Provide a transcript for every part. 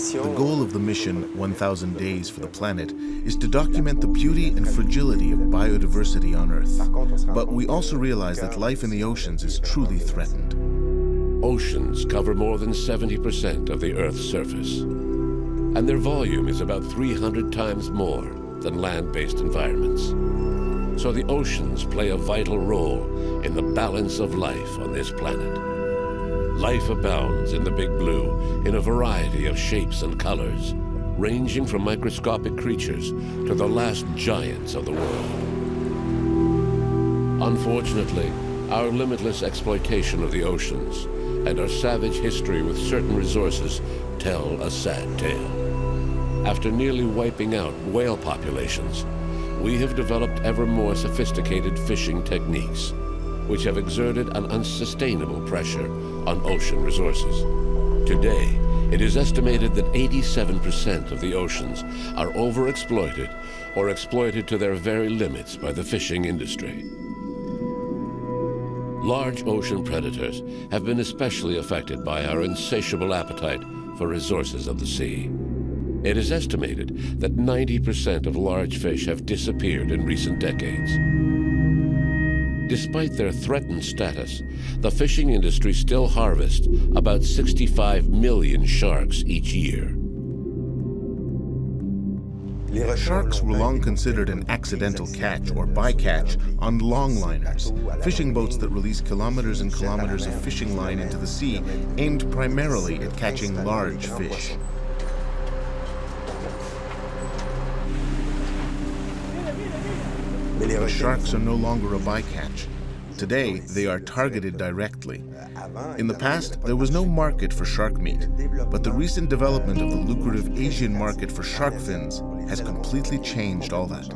The goal of the mission, 1,000 Days for the Planet, is to document the beauty and fragility of biodiversity on Earth. But we also realize that life in the oceans is truly threatened. Oceans cover more than 70% of the Earth's surface, and their volume is about 300 times more than land-based environments. So the oceans play a vital role in the balance of life on this planet. Life abounds in the Big Blue in a variety of shapes and colors, ranging from microscopic creatures to the last giants of the world. Unfortunately, our limitless exploitation of the oceans and our savage history with certain resources tell a sad tale. After nearly wiping out whale populations, we have developed ever more sophisticated fishing techniques, which have exerted an unsustainable pressure on ocean resources. Today, it is estimated that 87% of the oceans are overexploited or exploited to their very limits by the fishing industry. Large ocean predators have been especially affected by our insatiable appetite for resources of the sea. It is estimated that 90% of large fish have disappeared in recent decades. Despite their threatened status, the fishing industry still harvests about 65 million sharks each year. Sharks were long considered an accidental catch or bycatch on longliners, fishing boats that release kilometers and kilometers of fishing line into the sea, aimed primarily at catching large fish. But sharks are no longer a bycatch. Today, they are targeted directly. In the past, there was no market for shark meat, but the recent development of the lucrative Asian market for shark fins has completely changed all that.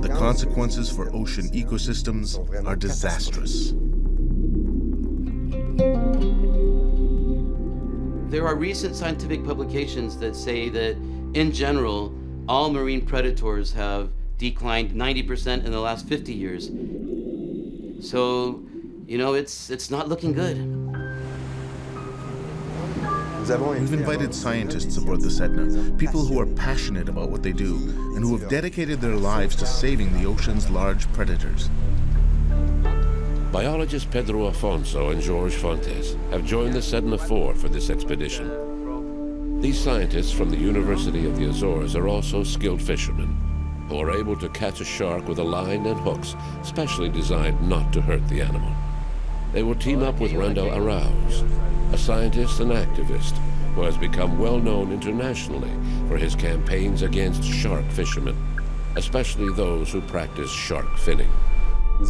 The consequences for ocean ecosystems are disastrous. There are recent scientific publications that say that, in general, all marine predators have declined 90% in the last 50 years. So, you know, it's not looking good. We've invited scientists aboard the Sedna, people who are passionate about what they do and who have dedicated their lives to saving the ocean's large predators. Biologists Pedro Afonso and Jorge Fontes have joined the Sedna 4 for this expedition. These scientists from the University of the Azores are also skilled fishermen who are able to catch a shark with a line and hooks specially designed not to hurt the animal. They will team up with Randall Arauz, a scientist and activist who has become well known internationally for his campaigns against shark fishermen, especially those who practice shark finning.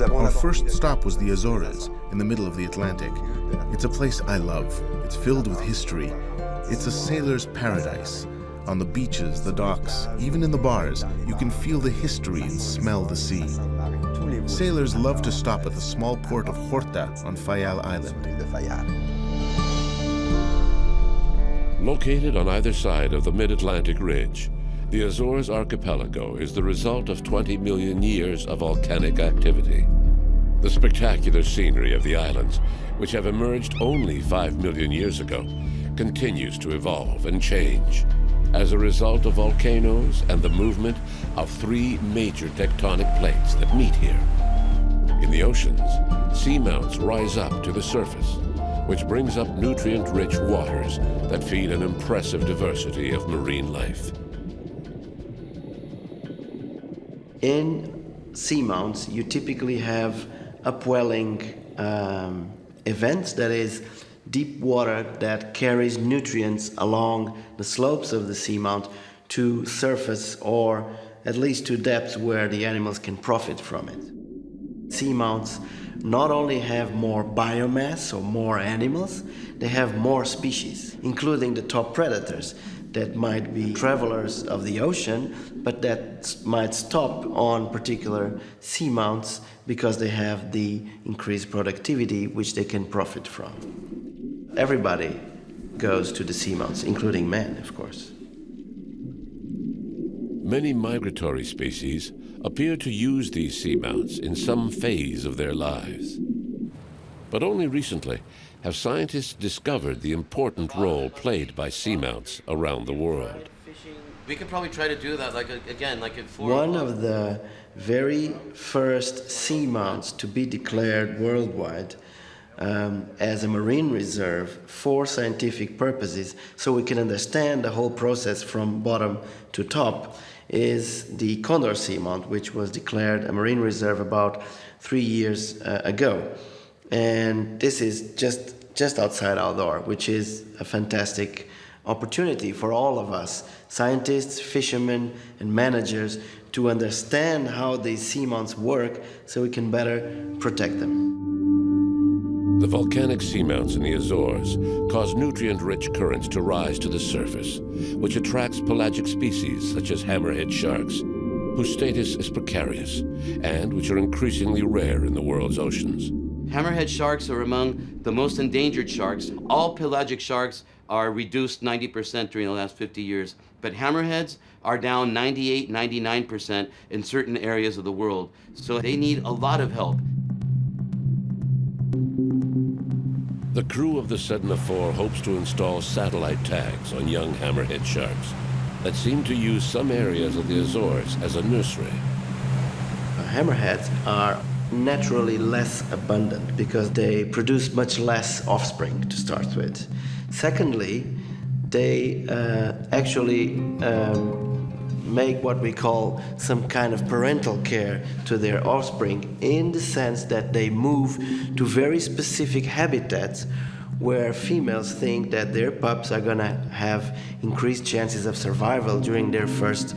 Our first stop was the Azores, in the middle of the Atlantic. It's a place I love. It's filled with history. It's a sailor's paradise. On the beaches, the docks, even in the bars, you can feel the history and smell the sea. Sailors love to stop at the small port of Horta on Fayal Island. Located on either side of the mid-Atlantic ridge, the Azores archipelago is the result of 20 million years of volcanic activity. The spectacular scenery of the islands, which have emerged only 5 million years ago, continues to evolve and change as a result of volcanoes and the movement of 3 major tectonic plates that meet here. In the oceans, seamounts rise up to the surface, which brings up nutrient-rich waters that feed an impressive diversity of marine life. In seamounts, you typically have upwelling events, that is, deep water that carries nutrients along the slopes of the seamount to surface or at least to depths where the animals can profit from it. Seamounts not only have more biomass or more animals, they have more species, including the top predators that might be travelers of the ocean, but that might stop on particular seamounts because they have the increased productivity which they can profit from. Everybody goes to the seamounts, including men, of course. Many migratory species appear to use these seamounts in some phase of their lives. But only recently have scientists discovered the important role played by seamounts around the world. We could probably try to do that, again, like at 4 One o'clock. of the very first seamounts to be declared worldwide as a marine reserve for scientific purposes, so we can understand the whole process from bottom to top, is the Condor Seamount, which was declared a marine reserve about 3 years ago. And this is just outside our door, which is a fantastic opportunity for all of us, scientists, fishermen, and managers, to understand how these seamounts work so we can better protect them. The volcanic seamounts in the Azores cause nutrient-rich currents to rise to the surface, which attracts pelagic species such as hammerhead sharks, whose status is precarious and which are increasingly rare in the world's oceans. Hammerhead sharks are among the most endangered sharks. All pelagic sharks are reduced 90% during the last 50 years, but hammerheads are down 98, 99% in certain areas of the world. So they need a lot of help. The crew of the Sedna 4 hopes to install satellite tags on young hammerhead sharks that seem to use some areas of the Azores as a nursery. Hammerheads are naturally less abundant because they produce much less offspring to start with. Secondly, they actually make what we call some kind of parental care to their offspring, in the sense that they move to very specific habitats where females think that their pups are going to have increased chances of survival during their first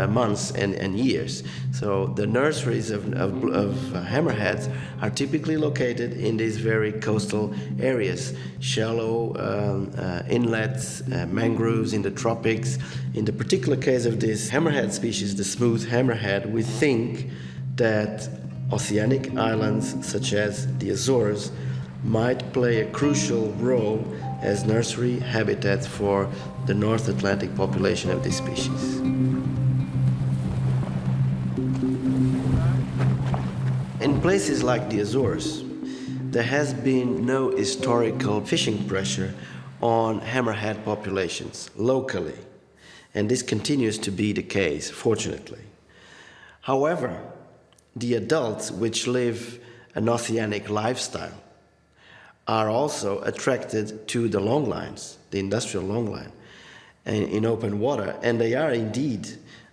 months and years. So the nurseries of hammerheads are typically located in these very coastal areas, shallow inlets, mangroves in the tropics. In the particular case of this hammerhead species, the smooth hammerhead, we think that oceanic islands such as the Azores might play a crucial role as nursery habitats for the North Atlantic population of this species. In places like the Azores, there has been no historical fishing pressure on hammerhead populations locally, and this continues to be the case, fortunately. However, the adults which live an oceanic lifestyle are also attracted to the longlines, the industrial longline, in open water, and they are indeed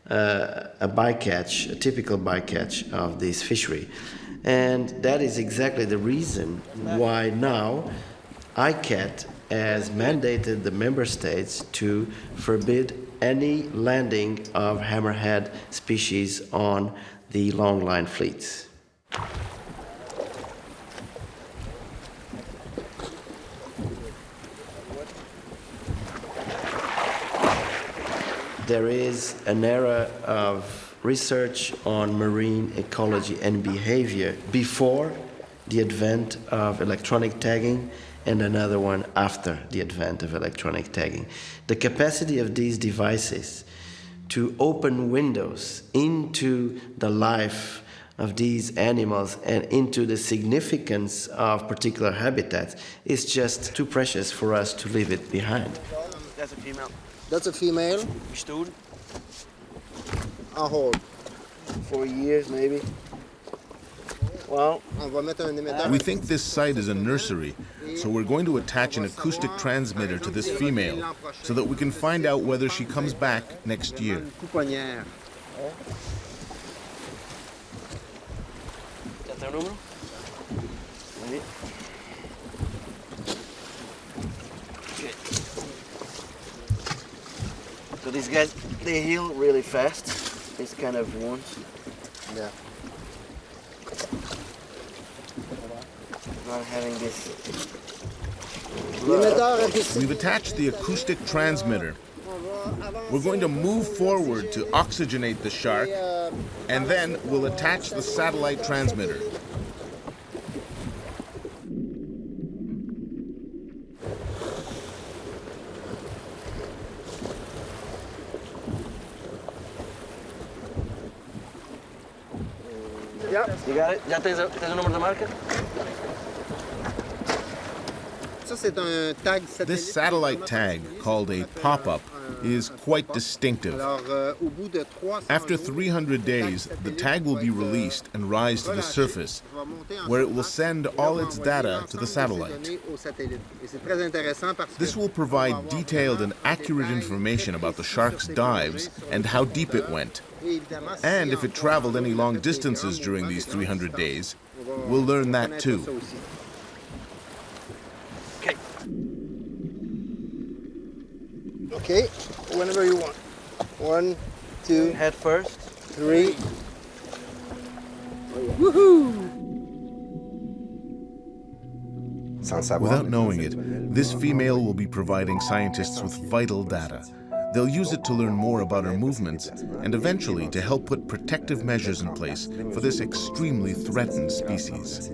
a bycatch, a typical bycatch of this fishery. And that is exactly the reason why now ICAT has mandated the member states to forbid any landing of hammerhead species on the longline fleets. There is an era of research on marine ecology and behavior before the advent of electronic tagging, and another one after the advent of electronic tagging. The capacity of these devices to open windows into the life of these animals and into the significance of particular habitats is just too precious for us to leave it behind. That's a female. That's a female. Stood. How old? 4 years, maybe. Well, We think this site is a nursery, so we're going to attach an acoustic transmitter to this female so that we can find out whether she comes back next year. so these guys, they heal really fast, these kind of wounds. Yeah. Not having this. We've attached the acoustic transmitter. We're going to move forward to oxygenate the shark, and then we'll attach the satellite transmitter. You got it? ¿Ya tienes el número de marca? Ça, c'est un tag satellite. This satellite tag, called a pop-up, is quite distinctive. Alors, au bout de 300 After jours, 300 days, the tag will be released and rise to the surface, where it will send all its data to the satellite. This will provide detailed and accurate information about the shark's dives and how deep it went. And if it traveled any long distances during these 300 days, we'll learn that too. Okay, whenever you want. 1, 2, Head first. 3. Without knowing it, this female will be providing scientists with vital data. They'll use it to learn more about her movements and eventually to help put protective measures in place for this extremely threatened species.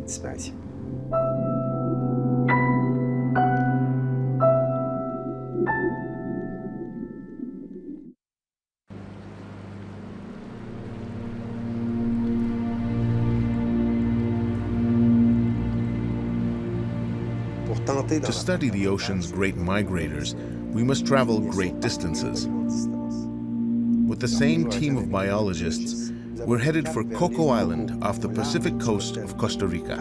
To study the ocean's great migrators, we must travel great distances. With the same team of biologists, we're headed for Cocos Island off the Pacific coast of Costa Rica.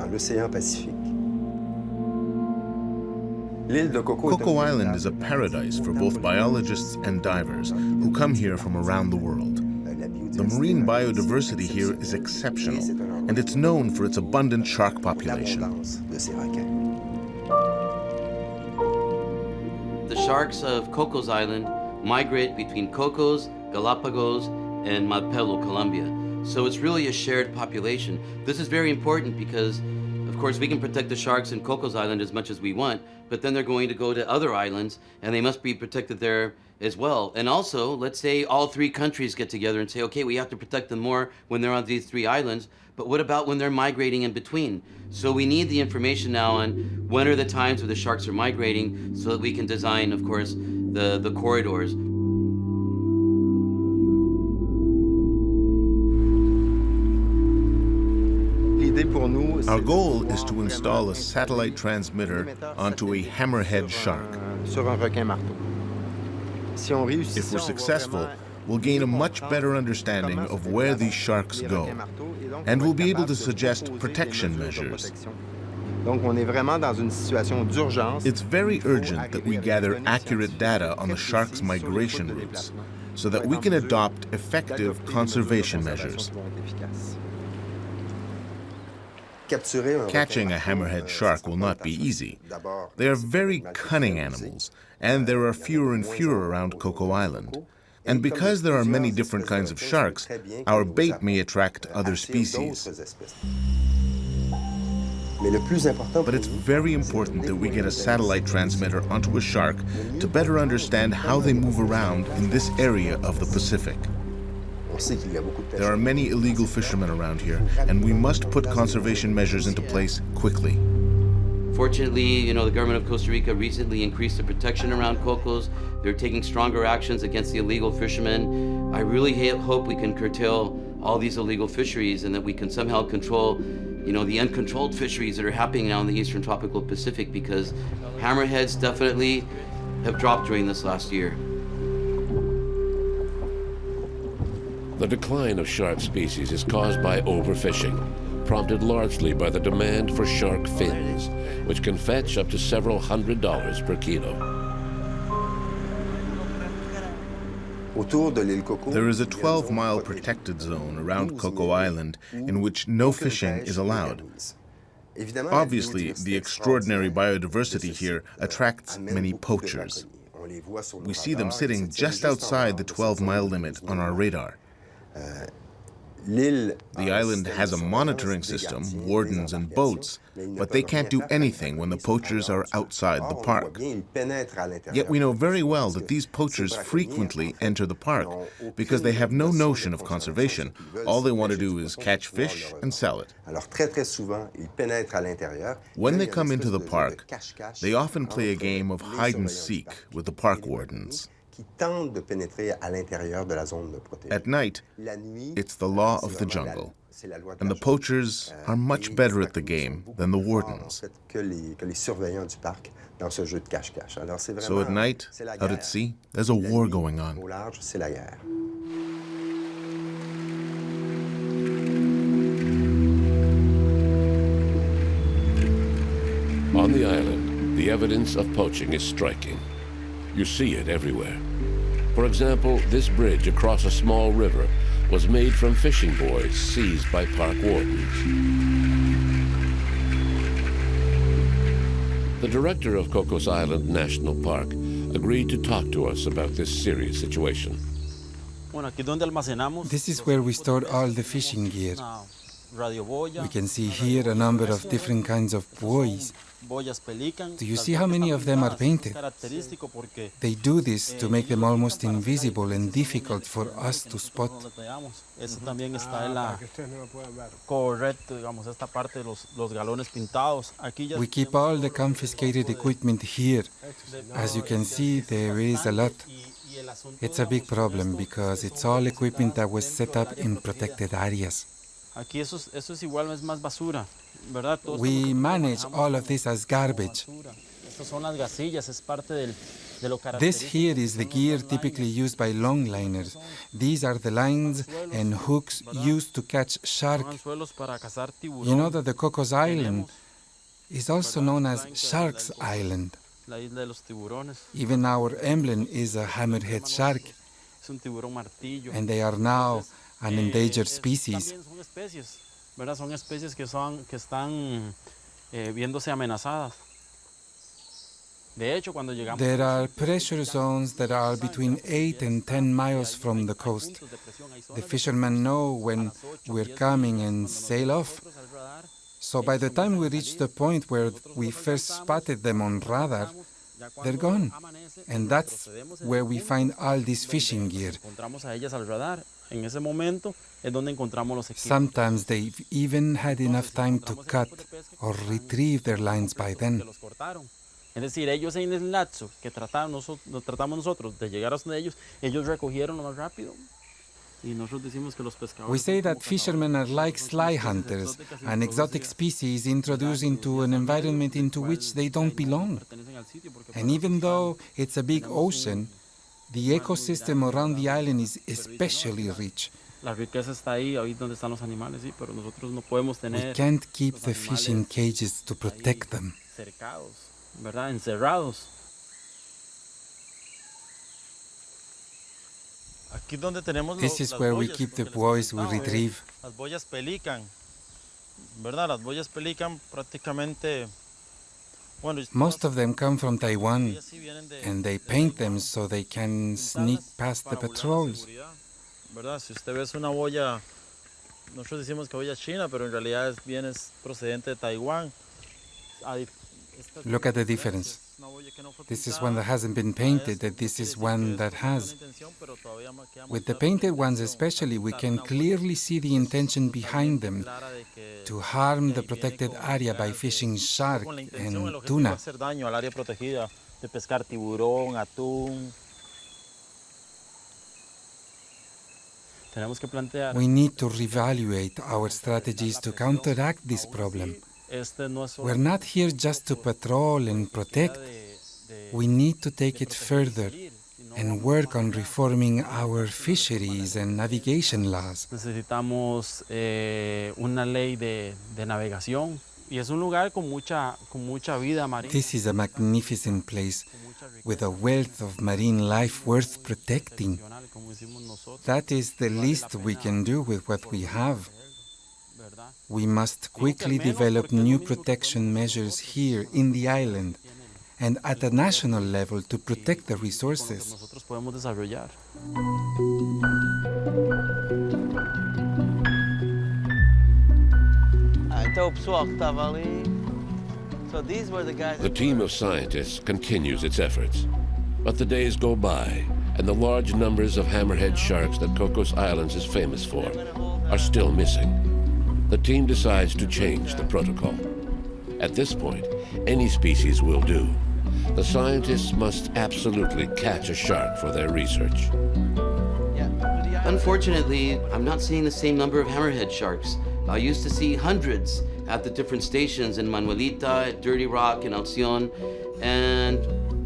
Cocos Island is a paradise for both biologists and divers who come here from around the world. The marine biodiversity here is exceptional, and it's known for its abundant shark population. The sharks of Cocos Island migrate between Cocos, Galapagos, and Malpelo, Colombia. So it's really a shared population. This is very important because, of course, we can protect the sharks in Cocos Island as much as we want, but then they're going to go to other islands and they must be protected there as well. And also, let's say all 3 countries get together and say, okay, we have to protect them more when they're on these 3 islands, but what about when they're migrating in between? So we need the information now on when are the times where the sharks are migrating so that we can design, of course, the corridors. Our goal is to install a satellite transmitter onto a hammerhead shark. If we're successful, we'll gain a much better understanding of where these sharks go, and we'll be able to suggest protection measures. It's very urgent that we gather accurate data on the sharks' migration routes so that we can adopt effective conservation measures. Catching a hammerhead shark will not be easy. They are very cunning animals, and there are fewer and fewer around Cocos Island. And because there are many different kinds of sharks, our bait may attract other species. But it's very important that we get a satellite transmitter onto a shark to better understand how they move around in this area of the Pacific. There are many illegal fishermen around here, and we must put conservation measures into place quickly. Fortunately, the government of Costa Rica recently increased the protection around Cocos. They're taking stronger actions against the illegal fishermen. I really hope we can curtail all these illegal fisheries and that we can somehow control, the uncontrolled fisheries that are happening now in the eastern tropical Pacific, because hammerheads definitely have dropped during this last year. The decline of shark species is caused by overfishing, prompted largely by the demand for shark fins, which can fetch up to several $100s per kilo. There is a 12-mile protected zone around Cocos Island in which no fishing is allowed. Obviously, the extraordinary biodiversity here attracts many poachers. We see them sitting just outside the 12-mile limit on our radar. The island has a monitoring system, wardens and boats, but they can't do anything when the poachers are outside the park. Yet we know very well that these poachers frequently enter the park because they have no notion of conservation. All they want to do is catch fish and sell it. When they come into the park, they often play a game of hide and seek with the park wardens. At night, it's the law of the jungle. And the poachers are much better at the game than the wardens. So at night, out at sea, there's a war going on. On the island, the evidence of poaching is striking. You see it everywhere. For example, this bridge across a small river was made from fishing buoys seized by park wardens. The director of Cocos Island National Park agreed to talk to us about this serious situation. This is where we store all the fishing gear. We can see here a number of different kinds of buoys. Do you see how many of them are painted? They do this to make them almost invisible and difficult for us to spot. We keep all the confiscated equipment here. As you can see, there is a lot. It's a big problem because it's all equipment that was set up in protected areas. We manage all of this as garbage. This here is the gear typically used by longliners. These are the lines and hooks used to catch shark. You know that the Cocos Island is also known as Shark's Island. Even our emblem is a hammerhead shark, and they are now an endangered species. Son especies que están viéndose amenazadas. There are pressure zones that are between 8 and 10 miles from the coast. The fishermen know when we're coming and sail off. So by the time we reach the point where we first spotted them on radar, they're gone. And that's where we find all this fishing gear. Sometimes they've even had enough time to cut or retrieve their lines by then. Es decir, ellos en el lapso que tratamos nosotros de llegar hasta ellos, ellos recogieron lo más rápido. Y nosotros decimos que los pescadores. We say that fishermen are like sly hunters, an exotic species introduced into an environment into which they don't belong. And even though it's a big ocean, the ecosystem around the island is especially rich. La riqueza está ahí donde están los animales, sí, pero nosotros no podemos tener. We can't keep the fish in cages to protect them. Cercados, ¿verdad? Encerrados. This is where we keep the buoys we retrieve. Las boyas pelican, ¿verdad? Las boyas pelican prácticamente. Most of them come from Taiwan, and they paint them so they can sneak past the patrols. ¿Verdad? Si usted ve una boya, nosotros decimos que boya china, pero en realidad es procedente de Taiwán. Look at the difference. This is one that hasn't been painted, and this is one that has. With the painted ones especially, we can clearly see the intention behind them, to harm the protected area by fishing shark and tuna. We need to reevaluate our strategies to counteract this problem. We're not here just to patrol and protect. We need to take it further and work on reforming our fisheries and navigation laws. Necesitamos una ley de navegación y es un lugar con mucha vida marina. This is a magnificent place with a wealth of marine life worth protecting. That is the least we can do with what we have. We must quickly develop new protection measures here in the island and at a national level to protect the resources. The team of scientists continues its efforts, but the days go by, and the large numbers of hammerhead sharks that Cocos Islands is famous for are still missing. The team decides to change the protocol. At this point, any species will do. The scientists must absolutely catch a shark for their research. Unfortunately, I'm not seeing the same number of hammerhead sharks. I used to see hundreds at the different stations in Manuelita, at Dirty Rock, and Alcion. And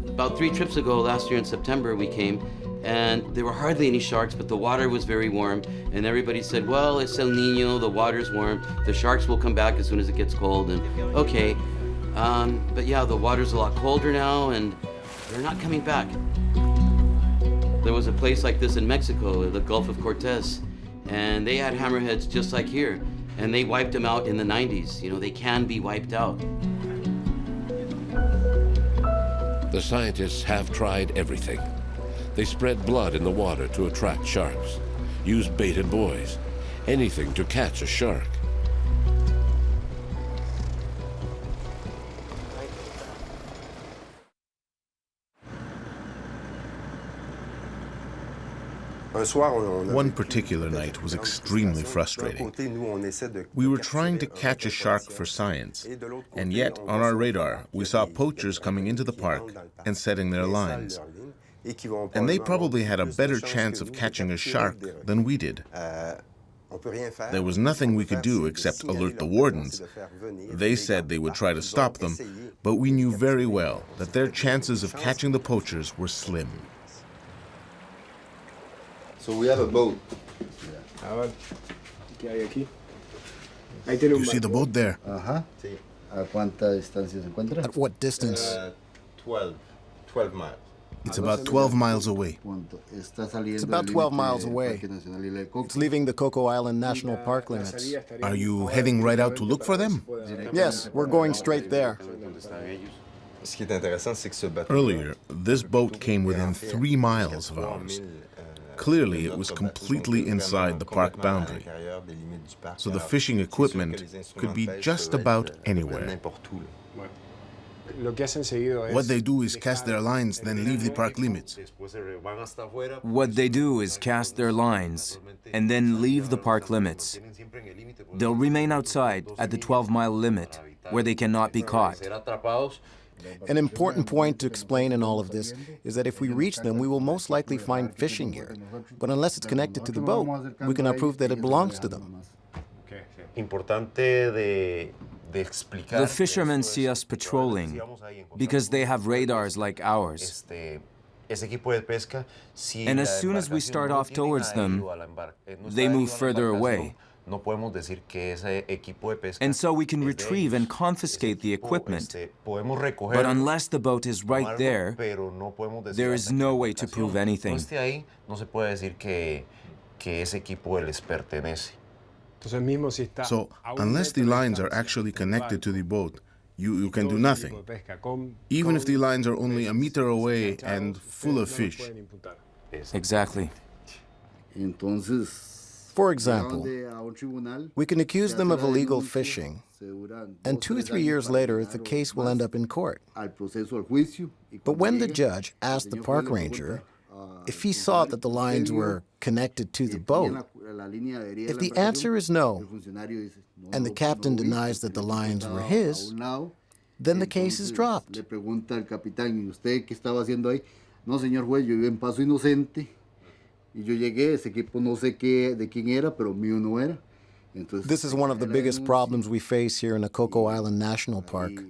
about 3 trips ago, last year in September, we came, and there were hardly any sharks, but the water was very warm, and everybody said, well, it's El Nino, the water's warm, the sharks will come back as soon as it gets cold, and okay. But yeah, the water's a lot colder now, and they're not coming back. There was a place like this in Mexico, the Gulf of Cortez, and they had hammerheads just like here, and they wiped them out in the 90s. You know, they can be wiped out. The scientists have tried everything. They spread blood in the water to attract sharks, use baited buoys, anything to catch a shark. One particular night was extremely frustrating. We were trying to catch a shark for science, and yet on our radar we saw poachers coming into the park and setting their lines. And they probably had a better chance of catching a shark than we did. There was nothing we could do except alert the wardens. They said they would try to stop them, but we knew very well that their chances of catching the poachers were slim. So we have a boat. You see the boat there? At what distance? 12 miles. It's about 12 miles away. It's about 12 miles away. It's leaving the Cocos Island National Park limits. Are you heading right out to look for them? Yes, we're going straight there. Earlier, this boat came within 3 miles of ours. Clearly, it was completely inside the park boundary, so the fishing equipment could be just about anywhere. What they do is cast their lines, then leave the park limits. What they do is cast their lines and then leave the park limits. They'll remain outside at the 12-mile limit, where they cannot be caught. An important point to explain in all of this is that if we reach them, we will most likely find fishing gear. But unless it's connected to the boat, we cannot prove that it belongs to them. The fishermen see us patrolling because they have radars like ours. And as soon as we start off towards them, they move further away. And so we can retrieve and confiscate the equipment. But unless the boat is right there, there is no way to prove anything. So, unless the lines are actually connected to the boat, you can do nothing, even if the lines are only a meter away and full of fish. Exactly. For example, we can accuse them of illegal fishing, and 2 or 3 years later, the case will end up in court. But when the judge asked the park ranger if he saw that the lines were connected to the boat, if the answer is no, and the captain denies that the lines were his, then the case is dropped. This is one of the biggest problems we face here in the Cocos Island National Park.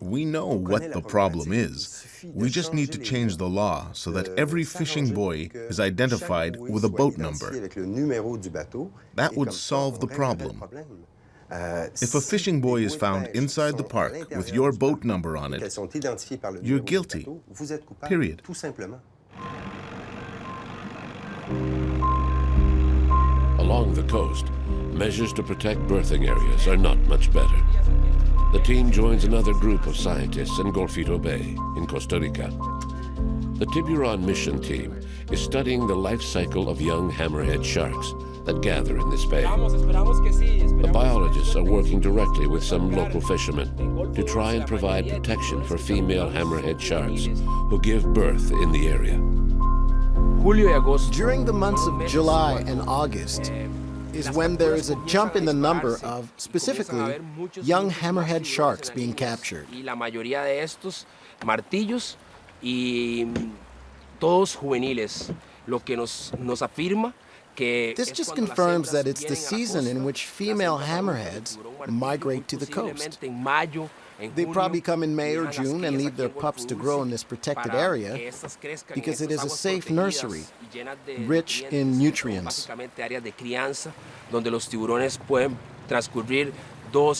We know what the problem is. We just need to change the law so that every fishing buoy is identified with a boat number. That would solve the problem. If a fishing buoy is found inside the park with your boat number on it, you're guilty. Period. Along the coast, measures to protect berthing areas are not much better. The team joins another group of scientists in Golfito Bay, in Costa Rica. The Tiburon mission team is studying the life cycle of young hammerhead sharks that gather in this bay. The biologists are working directly with some local fishermen to try and provide protection for female hammerhead sharks who give birth in the area. During the months of July and August is when there is a jump in the number of, specifically, young hammerhead sharks being captured. Todos juveniles. This just confirms that it's the season in which female hammerheads migrate to the coast. They probably come in May or June and leave their pups to grow in this protected area because it is a safe nursery, rich in nutrients.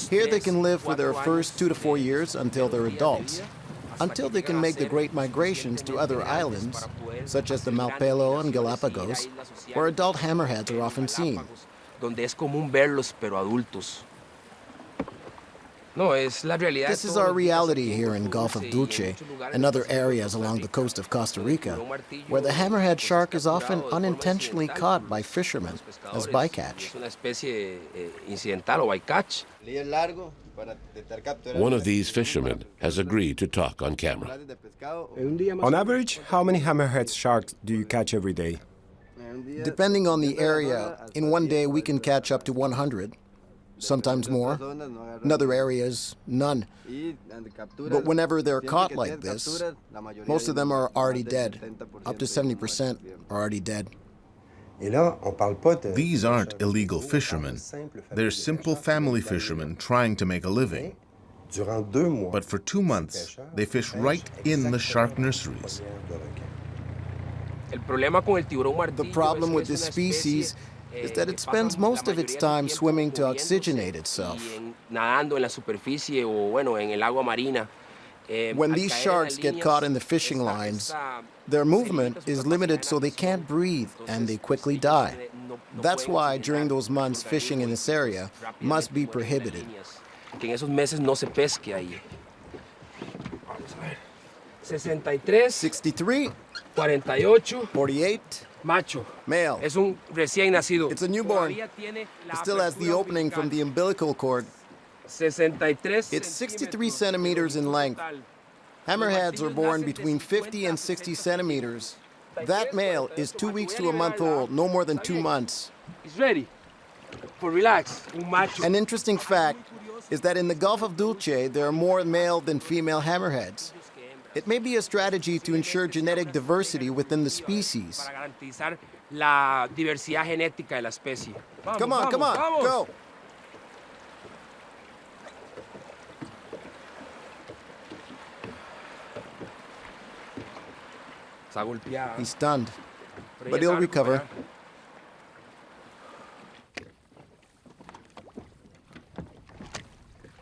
Here they can live for their first 2 to 4 years until they're adults, until they can make the great migrations to other islands, such as the Malpelo and Galapagos, where adult hammerheads are often seen. This is our reality here in Gulf of Dulce and other areas along the coast of Costa Rica, where the hammerhead shark is often unintentionally caught by fishermen as bycatch. One of these fishermen has agreed to talk on camera. On average, how many hammerhead sharks do you catch every day? Depending on the area, in one day we can catch up to 100. Sometimes more. In other areas, none. But whenever they're caught like this, most of them are already dead. Up to 70% are already dead. These aren't illegal fishermen. They're simple family fishermen trying to make a living. But for 2 months, they fish right in the shark nurseries. The problem with this species is that it spends most of its time swimming to oxygenate itself. When these sharks get caught in the fishing lines, their movement is limited so they can't breathe and they quickly die. That's why during those months fishing in this area must be prohibited. 63, 48, Macho. male. Es un recién nacido. It's a newborn. Todavía tiene It la still has the apertura opening from the umbilical cord. 63 It's 63 centimeters in length. Hammerheads are born between 50 and 60 centimeters. That male is 2 weeks to a month old, no more than 2 months. It's ready for relax. Un macho. An interesting fact is that in the Gulf of Dulce, there are more male than female hammerheads. It may be a strategy to ensure genetic diversity within the species. Para garantizar la diversidad genética de la especie. Come on, go! Está golpeada. He's stunned, but he'll recover.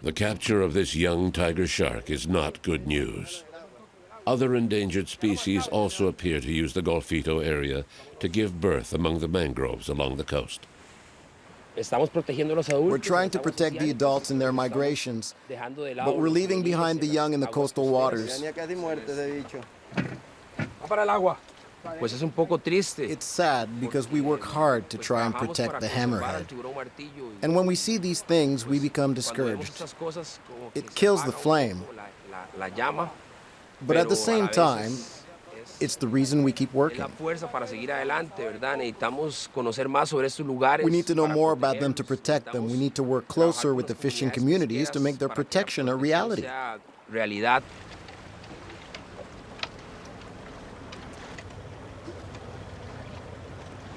The capture of this young tiger shark is not good news. Other endangered species also appear to use the Golfito area to give birth among the mangroves along the coast. We're trying to protect the adults in their migrations, but we're leaving behind the young in the coastal waters. It's sad because we work hard to try and protect the hammerhead. And when we see these things, we become discouraged. It kills the flame. But at the same time, it's the reason we keep working. We need to know more about them to protect them. We need to work closer with the fishing communities to make their protection a reality.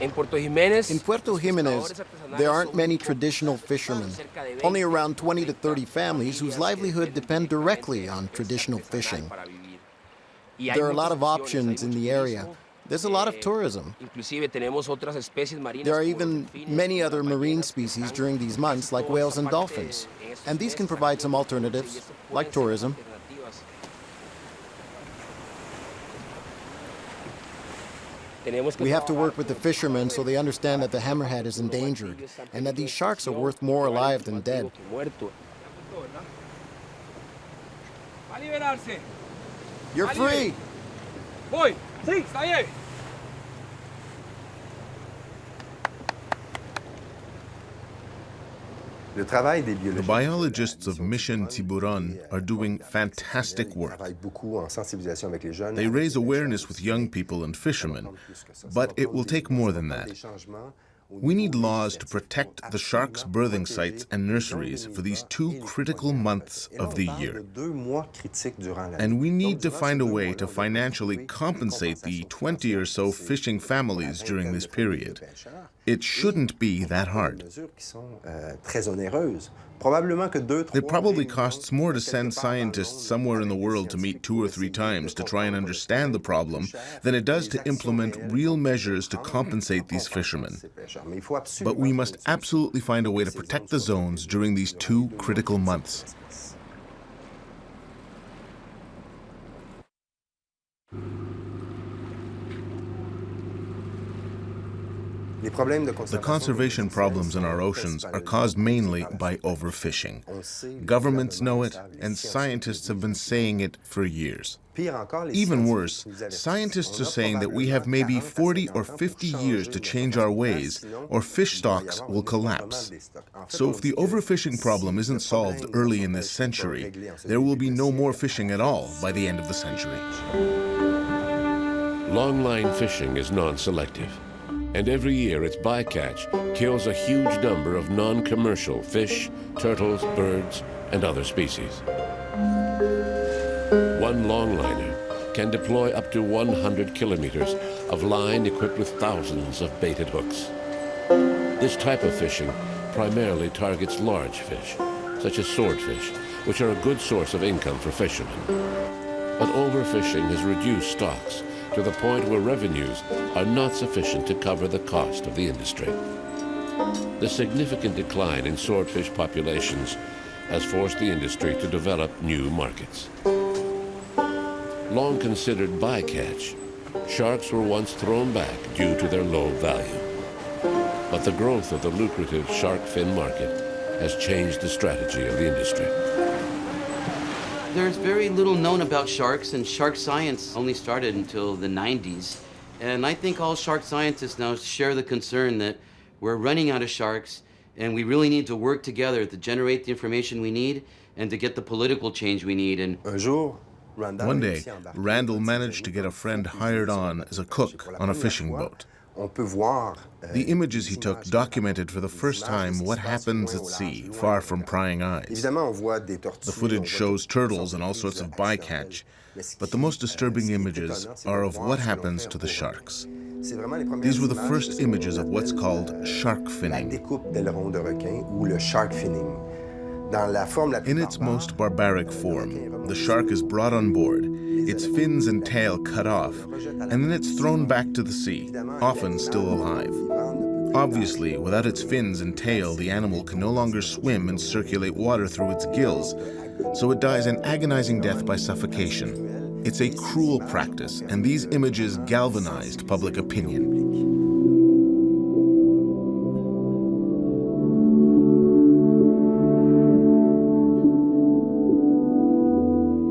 In Puerto Jiménez, there aren't many traditional fishermen, only around 20 to 30 families whose livelihood depend directly on traditional fishing. There are a lot of options in the area. There's a lot of tourism. There are even many other marine species during these months, like whales and dolphins. And these can provide some alternatives, like tourism. We have to work with the fishermen so they understand that the hammerhead is endangered and that these sharks are worth more alive than dead. You're free! The biologists of Mission Tiburon are doing fantastic work. They raise awareness with young people and fishermen, but it will take more than that. We need laws to protect the sharks' birthing sites and nurseries for these 2 critical months of the year. And we need to find a way to financially compensate the 20 or so fishing families during this period. It shouldn't be that hard. It probably costs more to send scientists somewhere in the world to meet 2 or 3 times to try and understand the problem than it does to implement real measures to compensate these fishermen. But we must absolutely find a way to protect the zones during these 2 critical months. The conservation problems in our oceans are caused mainly by overfishing. Governments know it, and scientists have been saying it for years. Even worse, scientists are saying that we have maybe 40 or 50 years to change our ways, or fish stocks will collapse. So if the overfishing problem isn't solved early in this century, there will be no more fishing at all by the end of the century. Longline fishing is non-selective, and every year its bycatch kills a huge number of non-commercial fish, turtles, birds, and other species. One longliner can deploy up to 100 kilometers of line equipped with thousands of baited hooks. This type of fishing primarily targets large fish, such as swordfish, which are a good source of income for fishermen. But overfishing has reduced stocks to the point where revenues are not sufficient to cover the cost of the industry. The significant decline in swordfish populations has forced the industry to develop new markets. Long considered bycatch, sharks were once thrown back due to their low value. But the growth of the lucrative shark fin market has changed the strategy of the industry. There's very little known about sharks, and shark science only started until the 90s. And I think all shark scientists now share the concern that we're running out of sharks, and we really need to work together to generate the information we need and to get the political change we need. And one day, Randall managed to get a friend hired on as a cook on a fishing boat. The images he took documented for the first time what happens at sea, far from prying eyes. The footage shows turtles and all sorts of bycatch, but the most disturbing images are of what happens to the sharks. These were the first images of what's called shark finning. In its most barbaric form, the shark is brought on board, its fins and tail cut off, and then it's thrown back to the sea, often still alive. Obviously, without its fins and tail, the animal can no longer swim and circulate water through its gills, so it dies an agonizing death by suffocation. It's a cruel practice, and these images galvanized public opinion.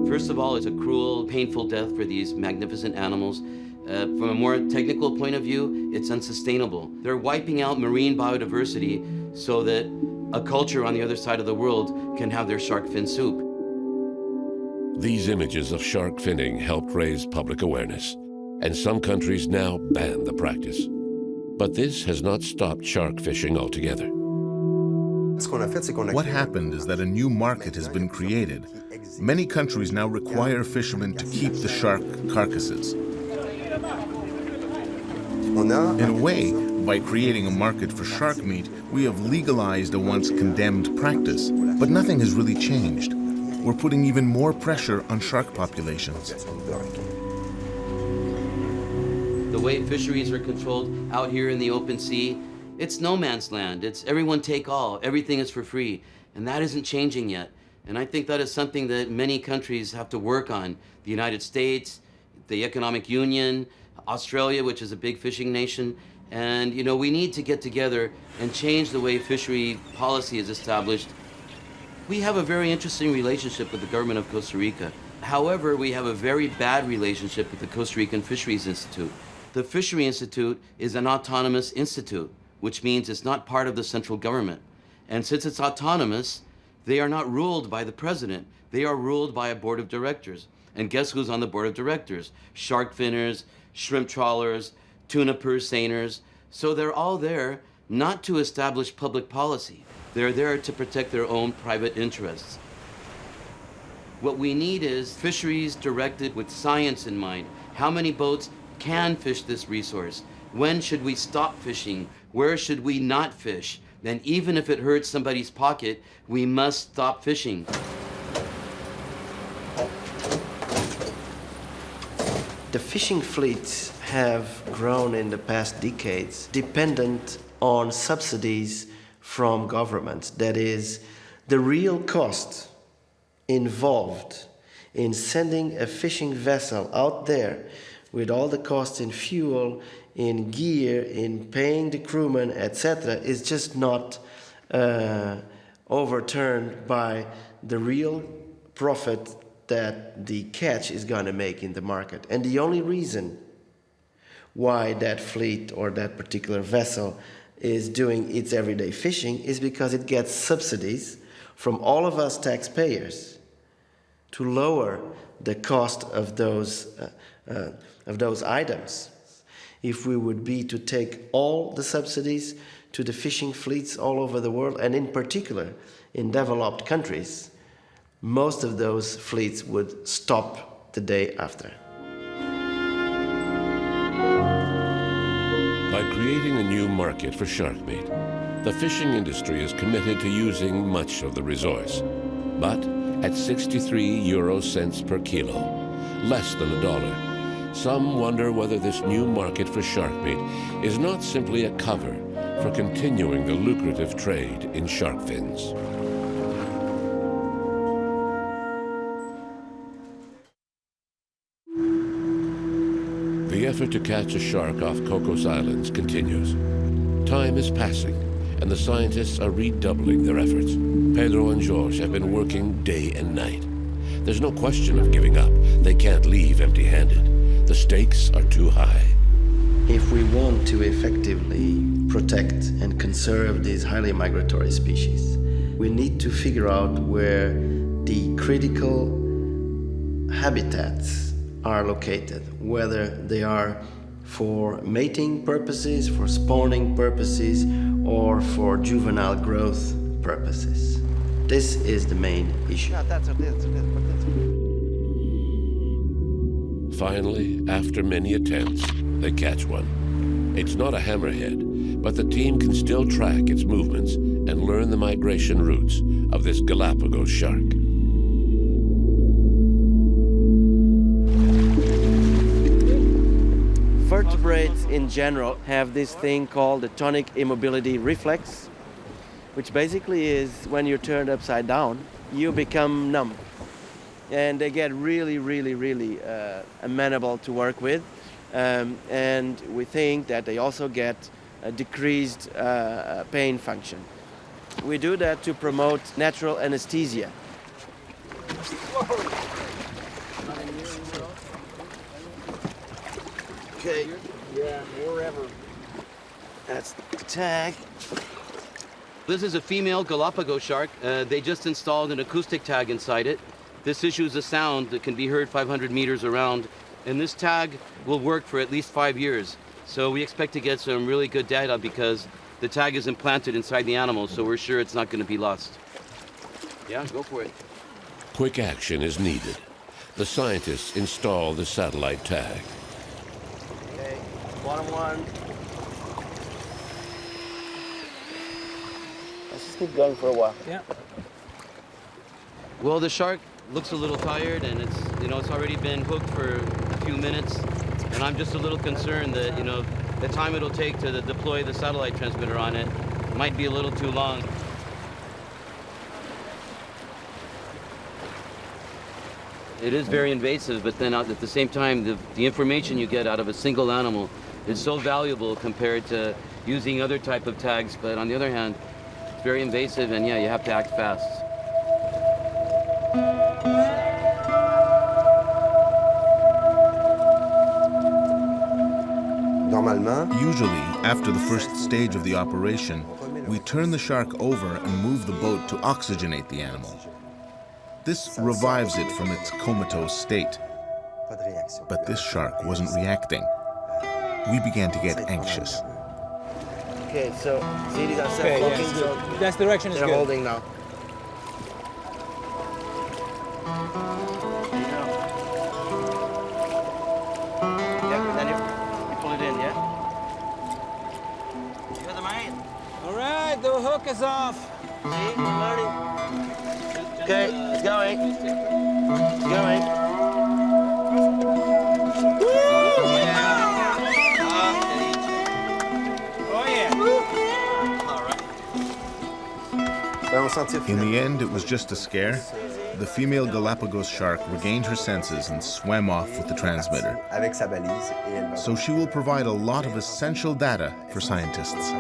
First of all, it's a cruel, painful death for these magnificent animals. From a more technical point of view, it's unsustainable. They're wiping out marine biodiversity so that a culture on the other side of the world can have their shark fin soup. These images of shark finning helped raise public awareness, and some countries now ban the practice. But this has not stopped shark fishing altogether. What happened is that a new market has been created. Many countries now require fishermen to keep the shark carcasses. In a way, by creating a market for shark meat, we have legalized a once condemned practice, but nothing has really changed. We're putting even more pressure on shark populations. The way fisheries are controlled out here in the open sea, it's no man's land. It's everyone take all. Everything is for free. And that isn't changing yet. And I think that is something that many countries have to work on. The United States, the Economic Union, Australia, which is a big fishing nation. And, we need to get together and change the way fishery policy is established. We have a very interesting relationship with the government of Costa Rica. However, we have a very bad relationship with the Costa Rican Fisheries Institute. The Fishery Institute is an autonomous institute, which means it's not part of the central government. And since it's autonomous, they are not ruled by the president. They are ruled by a board of directors. And guess who's on the board of directors? Shark finners, shrimp trawlers, tuna purse seiners. So they're all there not to establish public policy. They're there to protect their own private interests. What we need is fisheries directed with science in mind. How many boats can fish this resource? When should we stop fishing? Where should we not fish? And even if it hurts somebody's pocket, we must stop fishing. The fishing fleets have grown in the past decades dependent on subsidies from governments. That is, the real cost involved in sending a fishing vessel out there with all the costs in fuel, in gear, in paying the crewmen, etc., is just not overturned by the real profit that the catch is going to make in the market. And the only reason why that fleet or that particular vessel is doing its everyday fishing is because it gets subsidies from all of us taxpayers to lower the cost of those items. If we would be to take all the subsidies to the fishing fleets all over the world, and in particular in developed countries, most of those fleets would stop the day after. By creating a new market for shark bait, the fishing industry is committed to using much of the resource. But at 63 euro cents per kilo, less than $1, some wonder whether this new market for shark bait is not simply a cover for continuing the lucrative trade in shark fins. The effort to catch a shark off Cocos Islands continues. Time is passing, and the scientists are redoubling their efforts. Pedro and George have been working day and night. There's no question of giving up. They can't leave empty-handed. The stakes are too high. If we want to effectively protect and conserve these highly migratory species, we need to figure out where the critical habitats are located, whether they are for mating purposes, for spawning purposes, or for juvenile growth purposes. This is the main issue. Finally, after many attempts, they catch one. It's not a hammerhead, but the team can still track its movements and learn the migration routes of this Galapagos shark. Vertebrates in general have this thing called the tonic immobility reflex, which basically is when you're turned upside down, you become numb. And they get really amenable to work with. And we think that they also get a decreased pain function. We do that to promote natural anesthesia. Okay. Yeah, wherever. That's the tag. This is a female Galapagos shark. They just installed an acoustic tag inside it. This issues a sound that can be heard 500 meters around, and this tag will work for at least 5 years. So we expect to get some really good data because the tag is implanted inside the animal, so we're sure it's not going to be lost. Yeah, go for it. Quick action is needed. The scientists install the satellite tag. Okay, bottom one. Let's just keep going for a while. Yeah. Well, the shark looks a little tired, and it's already been hooked for a few minutes, and I'm just a little concerned that the time it'll take to deploy the satellite transmitter on it might be a little too long. It is very invasive, but then at the same time, the information you get out of a single animal is so valuable compared to using other type of tags. But on the other hand, it's very invasive, and yeah, you have to act fast. Usually, after the first stage of the operation, we turn the shark over and move the boat to oxygenate the animal. This revives it from its comatose state. But this shark wasn't reacting. We began to get anxious. Okay, so see these are Okay, self-locking, yes, so good. That direction is they're good. holding now. Yeah, and then you pull it in, yeah? You're the man. All right, the hook is off. See, we're learning. Okay, it's going. It's going. Oh, yeah. In the end, it was just a scare. The female Galapagos shark regained her senses and swam off with the transmitter. So she will provide a lot of essential data for scientists.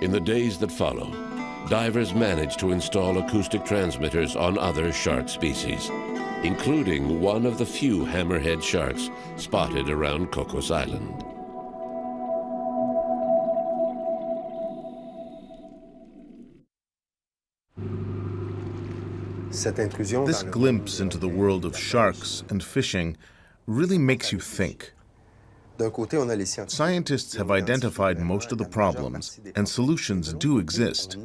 In the days that follow, divers managed to install acoustic transmitters on other shark species, including one of the few hammerhead sharks spotted around Cocos Island. This glimpse into the world of sharks and fishing really makes you think. Scientists have identified most of the problems, and solutions do exist.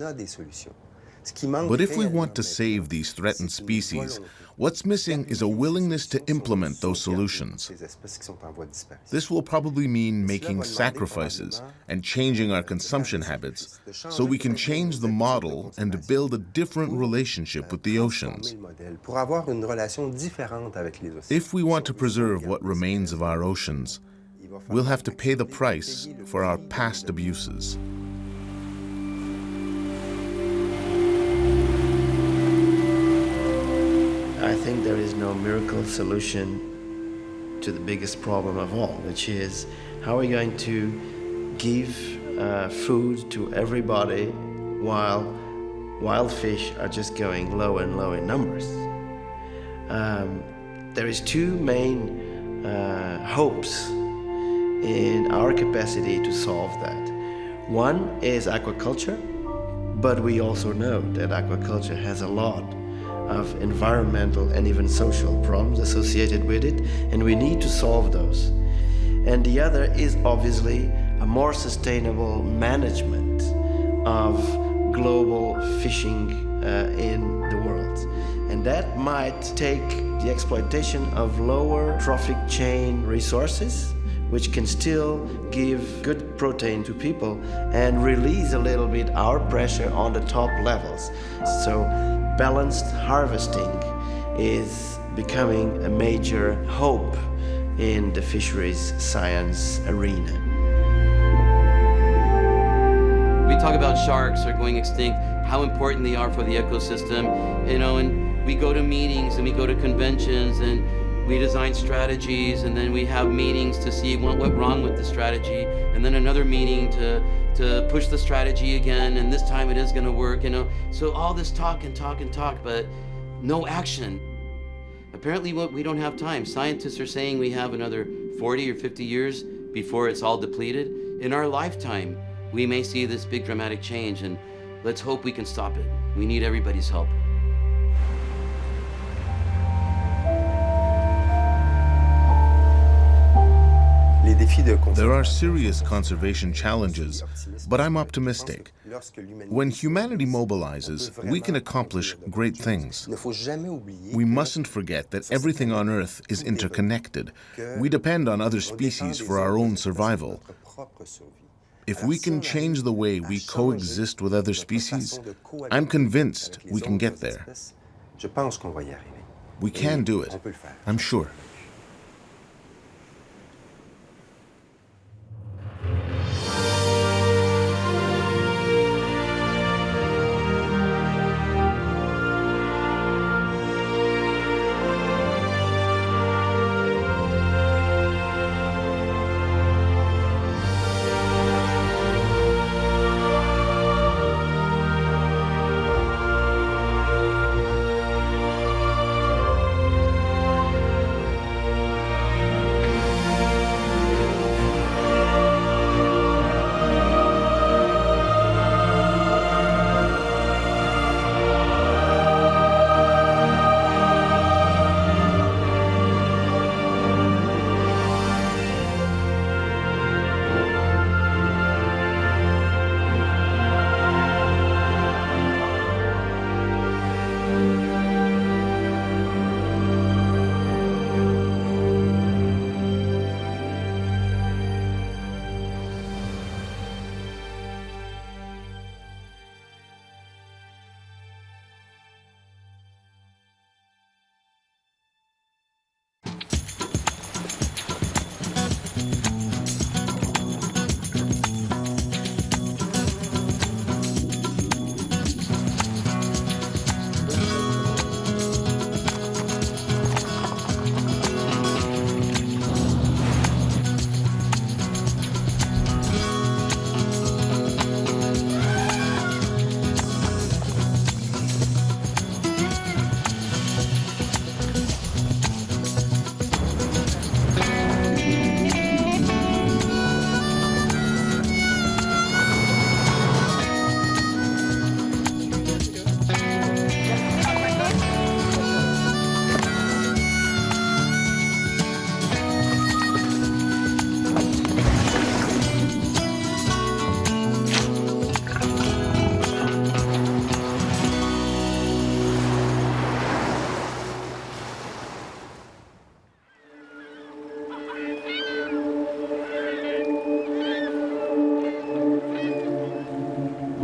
But if we want to save these threatened species, what's missing is a willingness to implement those solutions. This will probably mean making sacrifices and changing our consumption habits so we can change the model and build a different relationship with the oceans. If we want to preserve what remains of our oceans, we'll have to pay the price for our past abuses. I think there is no miracle solution to the biggest problem of all, which is how are we going to give food to everybody while wild fish are just going low and low in numbers. There is two main hopes in our capacity to solve that. One is aquaculture, but we also know that aquaculture has a lot of environmental and even social problems associated with it, and we need to solve those. And the other is obviously a more sustainable management of global fishing in the world. And that might take the exploitation of lower trophic chain resources, which can still give good protein to people and release a little bit our pressure on the top levels. So balanced harvesting is becoming a major hope in the fisheries science arena. We talk about sharks are going extinct, how important they are for the ecosystem, and we go to meetings and we go to conventions and we design strategies, and then we have meetings to see what went wrong with the strategy, and then another meeting to push the strategy again, and this time it is going to work, So all this talk and talk and talk, but no action. Apparently we don't have time. Scientists are saying we have another 40 or 50 years before it's all depleted. In our lifetime, we may see this big dramatic change, and let's hope we can stop it. We need everybody's help. There are serious conservation challenges, but I'm optimistic. When humanity mobilizes, we can accomplish great things. We mustn't forget that everything on Earth is interconnected. We depend on other species for our own survival. If we can change the way we coexist with other species, I'm convinced we can get there. We can do it, I'm sure.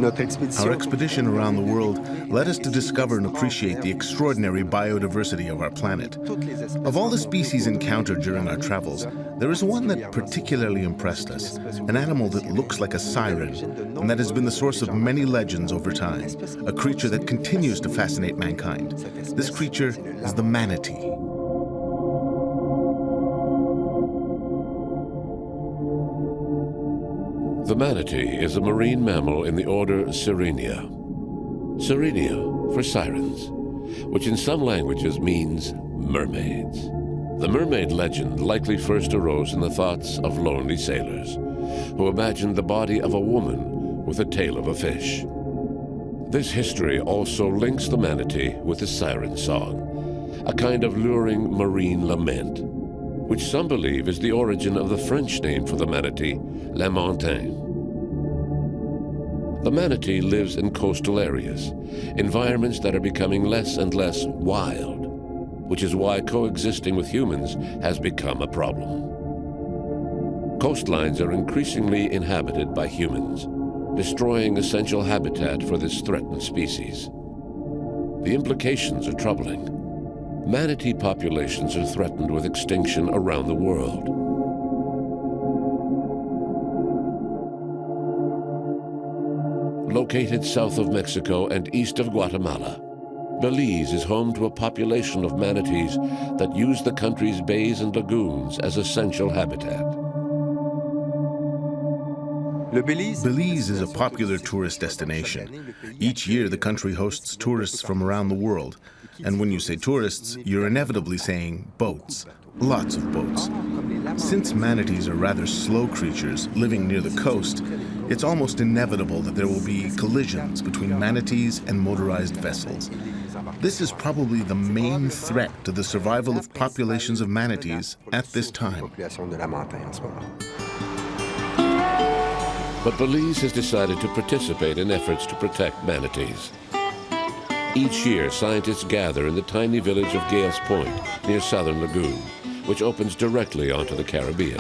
Our expedition around the world led us to discover and appreciate the extraordinary biodiversity of our planet. Of all the species encountered during our travels, there is one that particularly impressed us, an animal that looks like a siren, and that has been the source of many legends over time, a creature that continues to fascinate mankind. This creature is the manatee. The manatee is a marine mammal in the order Sirenia. Sirenia for sirens, which in some languages means mermaids. The mermaid legend likely first arose in the thoughts of lonely sailors, who imagined the body of a woman with the tail of a fish. This history also links the manatee with the siren song, a kind of luring marine lament, which some believe is the origin of the French name for the manatee, Lamantin. The manatee lives in coastal areas, environments that are becoming less and less wild, which is why coexisting with humans has become a problem. Coastlines are increasingly inhabited by humans, destroying essential habitat for this threatened species. The implications are troubling. Manatee populations are threatened with extinction around the world. Located south of Mexico and east of Guatemala, Belize is home to a population of manatees that use the country's bays and lagoons as essential habitat. Belize is a popular tourist destination. Each year, the country hosts tourists from around the world. And when you say tourists, you're inevitably saying boats. Lots of boats. Since manatees are rather slow creatures living near the coast, it's almost inevitable that there will be collisions between manatees and motorized vessels. This is probably the main threat to the survival of populations of manatees at this time. But Belize has decided to participate in efforts to protect manatees. Each year, scientists gather in the tiny village of Gales Point near Southern Lagoon, which opens directly onto the Caribbean.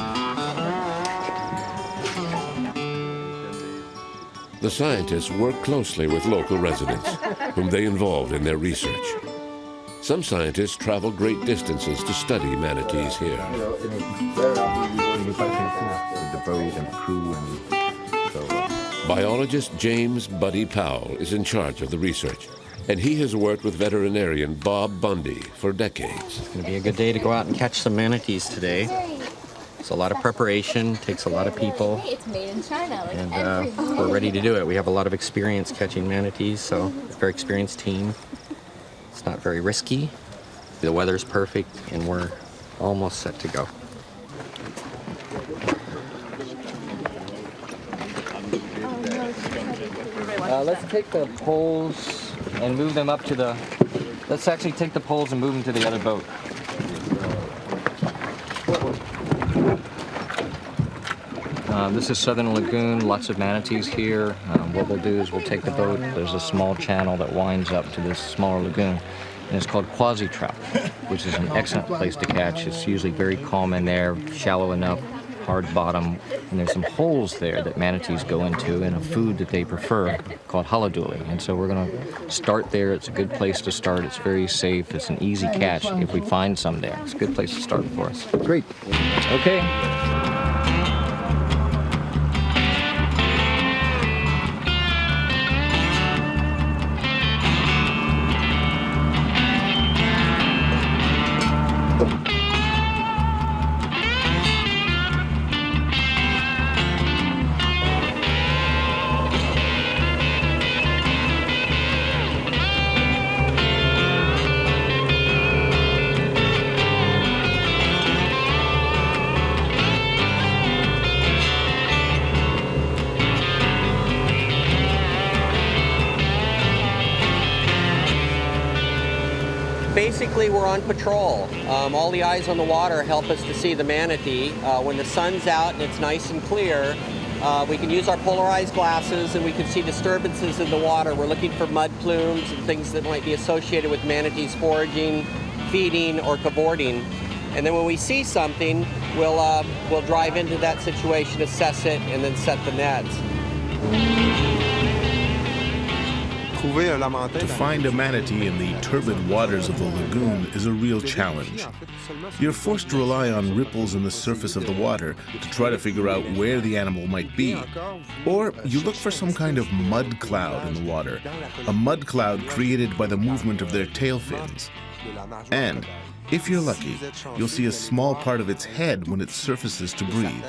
The scientists work closely with local residents, whom they involve in their research. Some scientists travel great distances to study manatees here. Biologist James Buddy Powell is in charge of the research, and he has worked with veterinarian Bob Bundy for decades. It's going to be a good day to go out and catch some manatees today. It's a lot of preparation, takes a lot of people. It's made in China, like and we're ready to do it. We have a lot of experience catching manatees, so a very experienced team. It's not very risky. The weather's perfect, and we're almost set to go. Let's take the poles and move them up to the... Let's actually take the poles and move them to the other boat. This is Southern Lagoon, lots of manatees here. What we'll do is we'll take the boat, there's a small channel that winds up to this smaller lagoon, and it's called Quasi-Trap, which is an excellent place to catch. It's usually very calm in there, shallow enough, hard bottom, and there's some holes there that manatees go into and a food that they prefer called haloduli. And so we're going to start there. It's a good place to start. It's very safe. It's an easy catch if we find some there. It's a good place to start for us. Great. Okay. Basically, we're on patrol. All the eyes on the water help us to see the manatee. When the sun's out and it's nice and clear, we can use our polarized glasses and we can see disturbances in the water. We're looking for mud plumes and things that might be associated with manatees foraging, feeding, or cavorting. And then when we see something, we'll drive into that situation, assess it, and then set the nets. To find a manatee in the turbid waters of the lagoon is a real challenge. You're forced to rely on ripples in the surface of the water to try to figure out where the animal might be. Or you look for some kind of mud cloud in the water, a mud cloud created by the movement of their tail fins. And, if you're lucky, you'll see a small part of its head when it surfaces to breathe.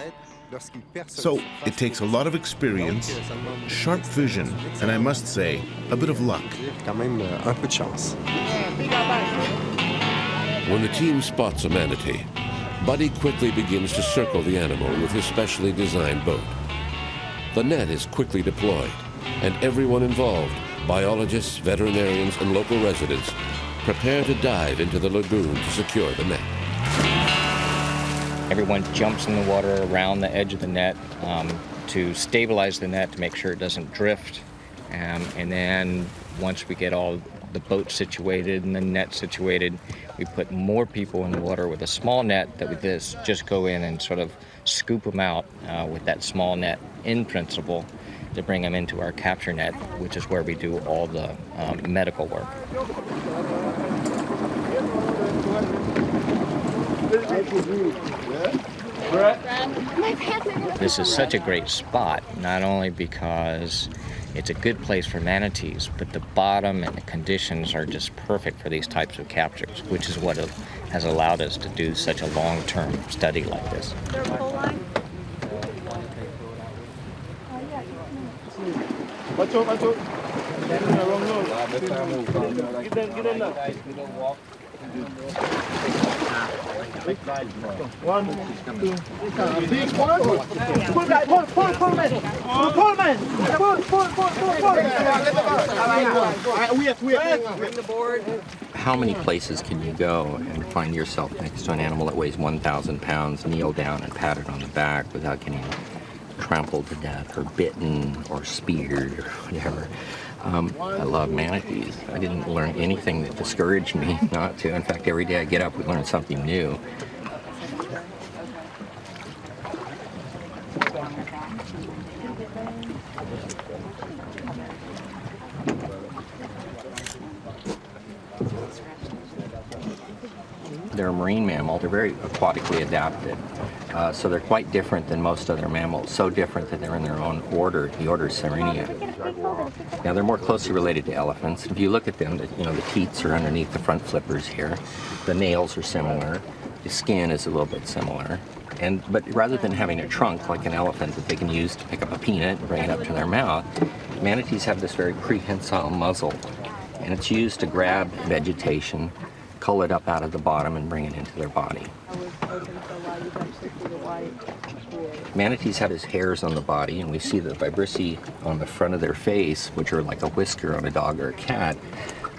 So, it takes a lot of experience, sharp vision, and I must say, a bit of luck. When the team spots a manatee, Buddy quickly begins to circle the animal with his specially designed boat. The net is quickly deployed, and everyone involved, biologists, veterinarians, and local residents, prepare to dive into the lagoon to secure the net. Everyone jumps in the water around the edge of the net to stabilize the net to make sure it doesn't drift. And then once we get all the boat situated and the net situated, we put more people in the water with a small net that we just go in and sort of scoop them out with that small net in principle to bring them into our capture net, which is where we do all the medical work. This is such a great spot, not only because it's a good place for manatees, but the bottom and the conditions are just perfect for these types of captures, which is what has allowed us to do such a long-term study like this. How many places can you go and find yourself next to an animal that weighs 1,000 pounds, kneel down and pat it on the back without getting trampled to death or bitten or speared or whatever? I love manatees. I didn't learn anything that discouraged me not to. In fact, every day I get up, we learn something new. They're a marine mammal. They're very aquatically adapted. So they're quite different than most other mammals, so different that they're in their own order, the order Sirenia. Now they're more closely related to elephants. If you look at them, the teats are underneath the front flippers here. The nails are similar. The skin is a little bit similar. But rather than having a trunk like an elephant that they can use to pick up a peanut and bring it up to their mouth, manatees have this very prehensile muzzle, and it's used to grab vegetation, cull it up out of the bottom, and bring it into their body. Manatees have these hairs on the body, and we see the vibrissae on the front of their face, which are like a whisker on a dog or a cat.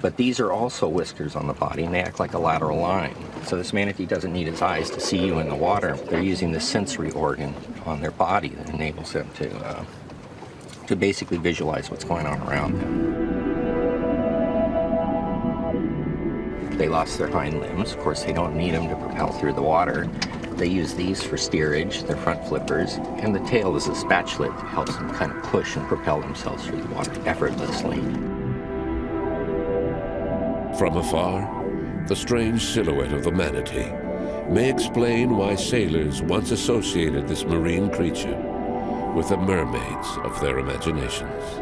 But these are also whiskers on the body, and they act like a lateral line. So this manatee doesn't need its eyes to see you in the water. They're using the sensory organ on their body that enables them to basically visualize what's going on around them. They lost their hind limbs. Of course, they don't need them to propel through the water. They use these for steerage, their front flippers, and the tail is a spatula that helps them kind of push and propel themselves through the water effortlessly. From afar, the strange silhouette of the manatee may explain why sailors once associated this marine creature with the mermaids of their imaginations.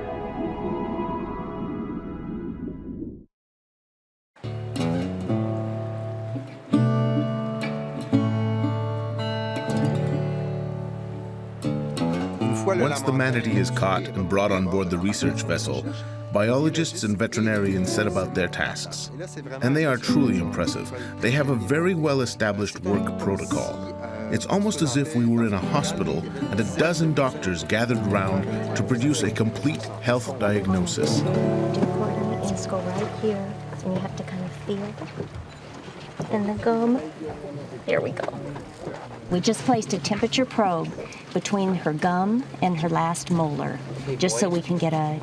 Once the manatee is caught and brought on board the research vessel, biologists and veterinarians set about their tasks. And they are truly impressive. They have a very well-established work protocol. It's almost as if we were in a hospital and a dozen doctors gathered round to produce a complete health diagnosis. You just go right here, and you have to kind of feel in the gum. There we go. We just placed a temperature probe between her gum and her last molar, just so we can get a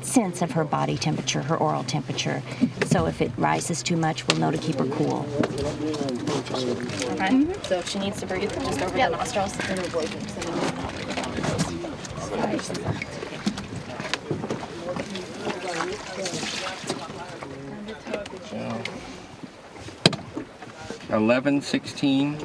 sense of her body temperature, her oral temperature. So if it rises too much, we'll know to keep her cool. Okay. So if she needs to breathe, just over the nostrils. 1116.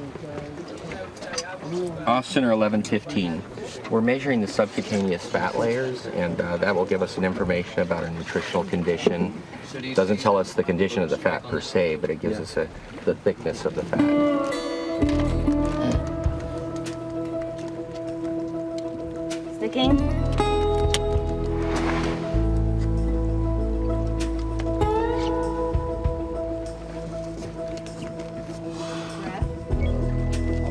Austin or 1115. We're measuring the subcutaneous fat layers, and that will give us some information about our nutritional condition. It doesn't tell us the condition of the fat per se, but it gives us the thickness of the fat. Sticking.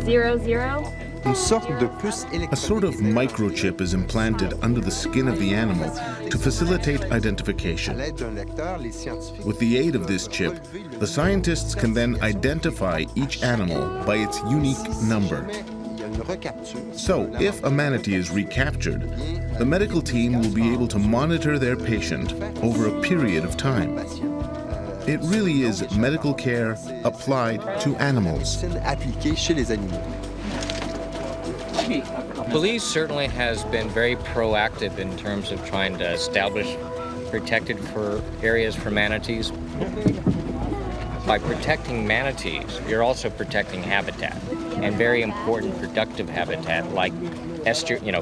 Zero, zero. A sort of microchip is implanted under the skin of the animal to facilitate identification. With the aid of this chip, the scientists can then identify each animal by its unique number. So, if a manatee is recaptured, the medical team will be able to monitor their patient over a period of time. It really is medical care applied to animals. Belize certainly has been very proactive in terms of trying to establish protected areas for manatees. By protecting manatees, you're also protecting habitat, and very important productive habitat like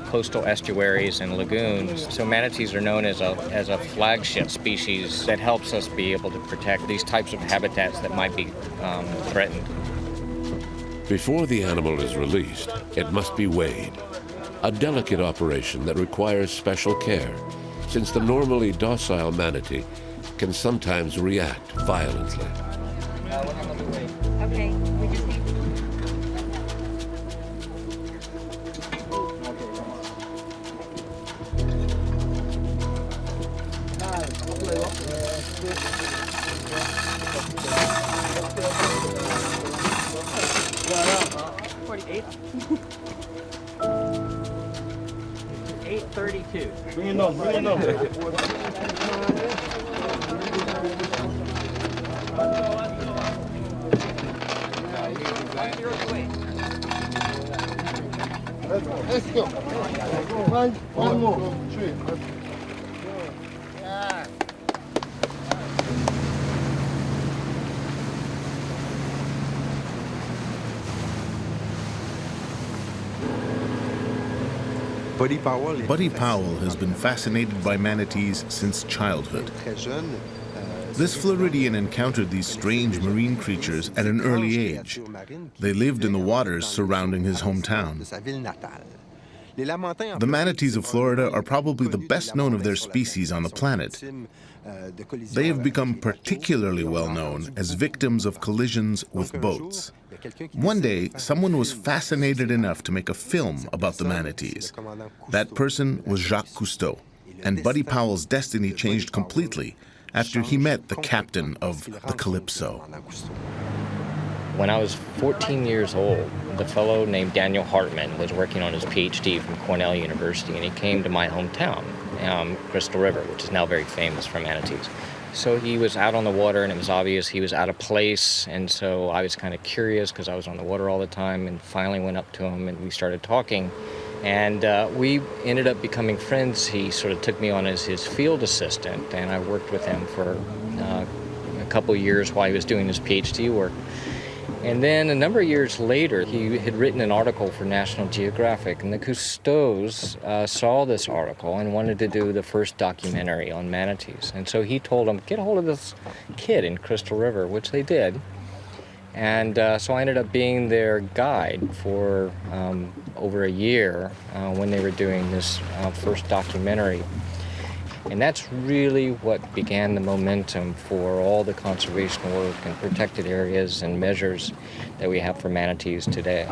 coastal estuaries and lagoons. So manatees are known as a flagship species that helps us be able to protect these types of habitats that might be threatened. Before the animal is released, it must be weighed. A delicate operation that requires special care, since the normally docile manatee can sometimes react violently. Okay, we just need... $832. Bring it on, bring it on. Let's go. One more. Buddy Powell has been fascinated by manatees since childhood. This Floridian encountered these strange marine creatures at an early age. They lived in the waters surrounding his hometown. The manatees of Florida are probably the best known of their species on the planet. They have become particularly well known as victims of collisions with boats. One day, someone was fascinated enough to make a film about the manatees. That person was Jacques Cousteau, and Buddy Powell's destiny changed completely after he met the captain of the Calypso. When I was 14 years old, the fellow named Daniel Hartman was working on his PhD from Cornell University, and he came to my hometown, Crystal River, which is now very famous for manatees. So he was out on the water, and it was obvious he was out of place, and so I was kind of curious because I was on the water all the time, and finally went up to him and we started talking. And we ended up becoming friends. He sort of took me on as his field assistant, and I worked with him for a couple of years while he was doing his PhD work. And then a number of years later, he had written an article for National Geographic, and the Cousteaus saw this article and wanted to do the first documentary on manatees. And so he told them, get a hold of this kid in Crystal River, which they did. And so I ended up being their guide for over a year when they were doing this first documentary. And that's really what began the momentum for all the conservation work and protected areas and measures that we have for manatees today.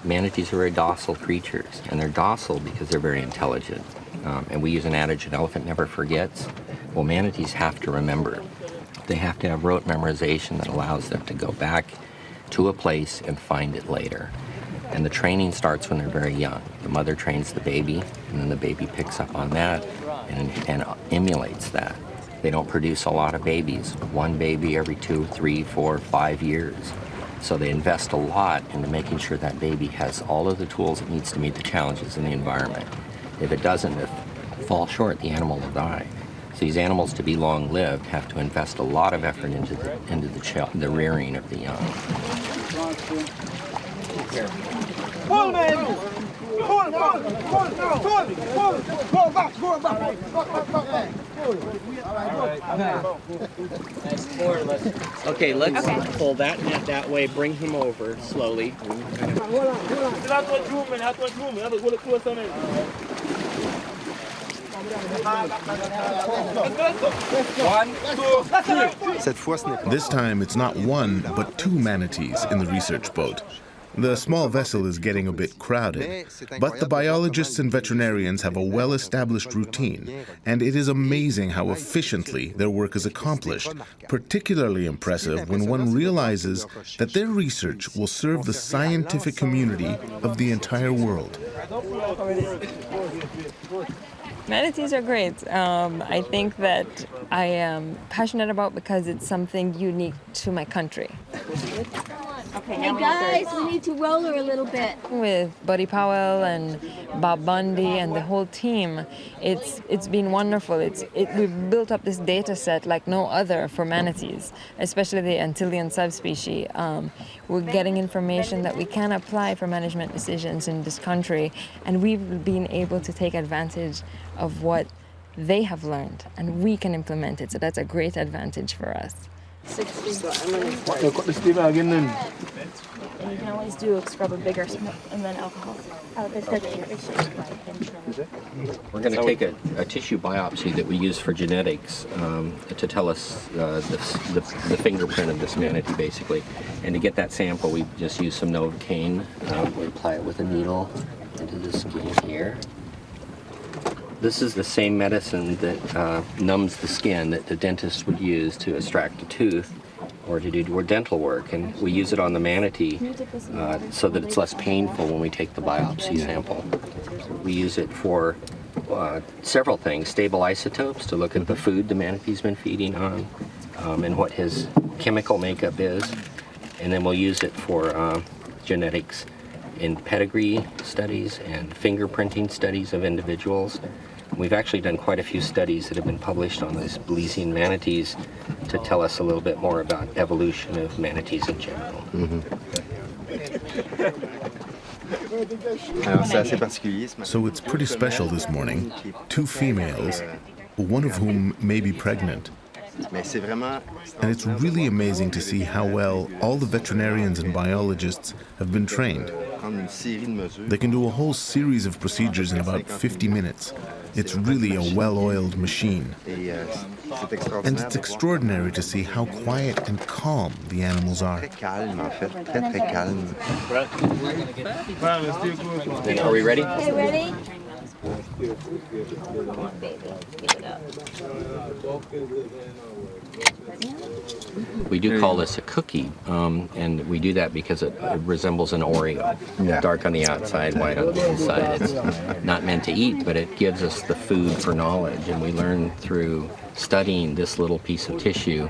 Manatees are very docile creatures, and they're docile because they're very intelligent. And we use an adage, an elephant never forgets. Well, manatees have to remember. They have to have rote memorization that allows them to go back to a place and find it later. And the training starts when they're very young. The mother trains the baby, and then the baby picks up on that and emulates that. They don't produce a lot of babies, one baby every 2, 3, 4, 5 years. So they invest a lot into making sure that baby has all of the tools it needs to meet the challenges in the environment. If it doesn't, if it falls short, the animal will die. So these animals, to be long-lived, have to invest a lot of effort into the rearing of the young. Pull, man! Pull back! Okay, let's pull that net that way, bring him over slowly. This time it's not one, but two manatees in the research boat. The small vessel is getting a bit crowded, but the biologists and veterinarians have a well-established routine, and it is amazing how efficiently their work is accomplished, particularly impressive when one realizes that their research will serve the scientific community of the entire world. Manatees are great. I think that I am passionate about because it's something unique to my country. Okay, hey guys, we need to roll her a little bit. With Buddy Powell and Bob Bundy and the whole team, it's been wonderful. We've built up this data set like no other for manatees, especially the Antillean subspecies. We're getting information that we can apply for management decisions in this country, and we've been able to take advantage of what they have learned, and we can implement it. So that's a great advantage for us. 60. And you can always do scrub a bigger and then alcohol. We're going to take a tissue biopsy that we use for genetics to tell us the fingerprint of this manatee, basically. And to get that sample, we just use some Novocaine. We apply it with a needle into the skin here. This is the same medicine that numbs the skin that the dentist would use to extract a tooth or to do dental work, and we use it on the manatee so that it's less painful when we take the biopsy sample. We use it for several things: stable isotopes to look at the food the manatee's been feeding on and what his chemical makeup is, and then we'll use it for genetics in pedigree studies and fingerprinting studies of individuals. We've actually done quite a few studies that have been published on these Belizean manatees to tell us a little bit more about evolution of manatees in general. So it's pretty special this morning. Two females, one of whom may be pregnant. And it's really amazing to see how well all the veterinarians and biologists have been trained. They can do a whole series of procedures in about 50 minutes. It's really a well-oiled machine. And it's extraordinary to see how quiet and calm the animals are. Are we ready? Okay, ready? We do call this a cookie, and we do that because it resembles an Oreo. Dark on the outside, white on the inside. It's not meant to eat, but it gives us the food for knowledge, and we learn through studying this little piece of tissue.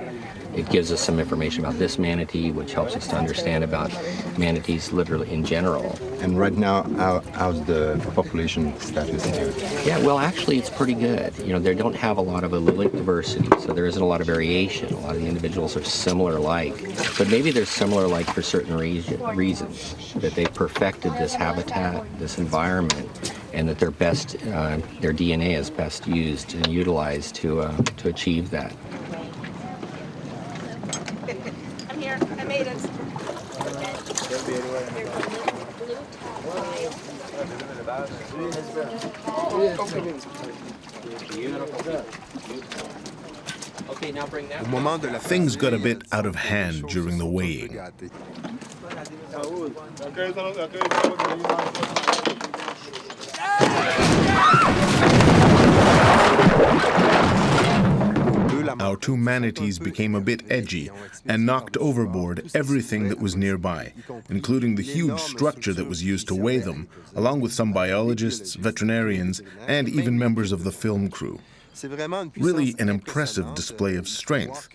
It gives us some information about this manatee, which helps us to understand about manatees literally in general. And right now, how's the population status here? Yeah, well, actually, it's pretty good. You know, they don't have a lot of allelic diversity, so there isn't a lot of variation. A lot of the individuals are similar-like, but maybe they're similar-like for certain reasons, that they perfected this habitat, this environment, and that their DNA is best used and utilized to achieve that. I'm here. I made it. Okay, now bring that. Things got a bit out of hand during the weighing. Our two manatees became a bit edgy and knocked overboard everything that was nearby, including the huge structure that was used to weigh them, along with some biologists, veterinarians, and even members of the film crew. Really an impressive display of strength.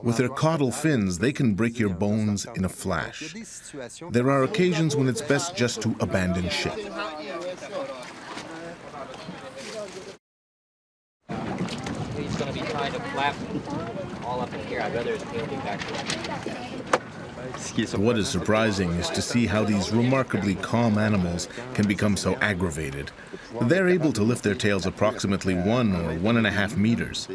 With their caudal fins, they can break your bones in a flash. There are occasions when it's best just to abandon ship. laughing. All up in here. I'd rather his tail be back there. What is surprising is to see how these remarkably calm animals can become so aggravated. They're able to lift their tails approximately 1 or 1.5 meters.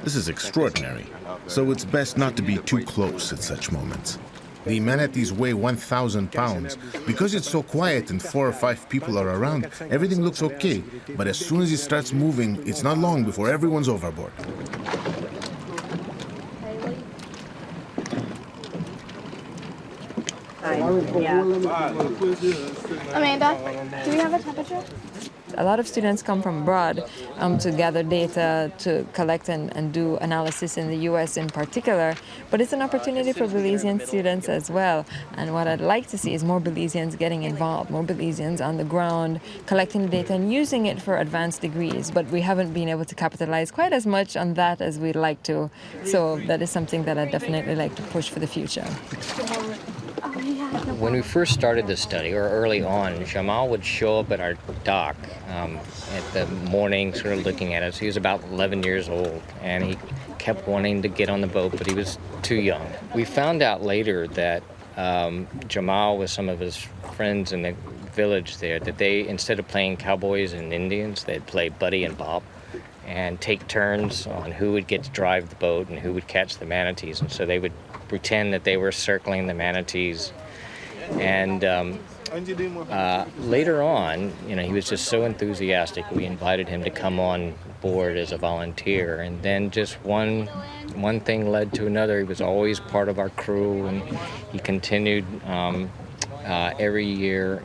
This is extraordinary, so it's best not to be too close at such moments. The manatees weigh 1,000 pounds. Because it's so quiet and 4 or 5 people are around, everything looks okay. But as soon as it starts moving, it's not long before everyone's overboard. Amanda, do we have a temperature? A lot of students come from abroad to gather data, to collect and do analysis in the US in particular, but it's an opportunity for Belizean students as well. And what I'd like to see is more Belizeans getting involved, more Belizeans on the ground, collecting data and using it for advanced degrees, but we haven't been able to capitalize quite as much on that as we'd like to. So that is something that I'd definitely like to push for the future. When we first started the study, or early on, Jamal would show up at our dock at the morning, sort of looking at us. He was about 11 years old, and he kept wanting to get on the boat, but he was too young. We found out later that Jamal, with some of his friends in the village there, that they, instead of playing cowboys and Indians, they'd play Buddy and Bob and take turns on who would get to drive the boat and who would catch the manatees. And so they would pretend that they were circling the manatees. And later on, he was just so enthusiastic. We invited him to come on board as a volunteer, and then just one thing led to another. He was always part of our crew, and he continued every year.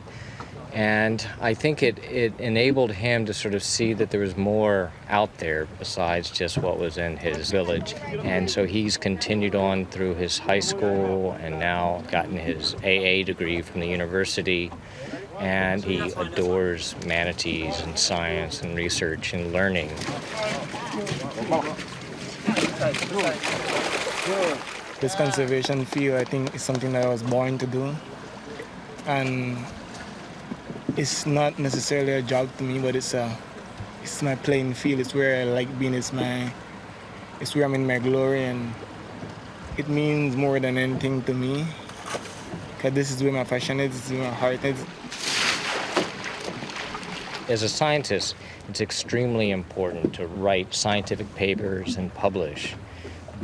And I think it enabled him to sort of see that there was more out there besides just what was in his village. And so he's continued on through his high school and now gotten his AA degree from the university. And he adores manatees and science and research and learning. This conservation field, I think, is something that I was born to do. And it's not necessarily a job to me, but it's my playing field. It's where I like being. It's where I'm in my glory, and it means more than anything to me. Because this is where my passion is, this is where my heart is. As a scientist, it's extremely important to write scientific papers and publish.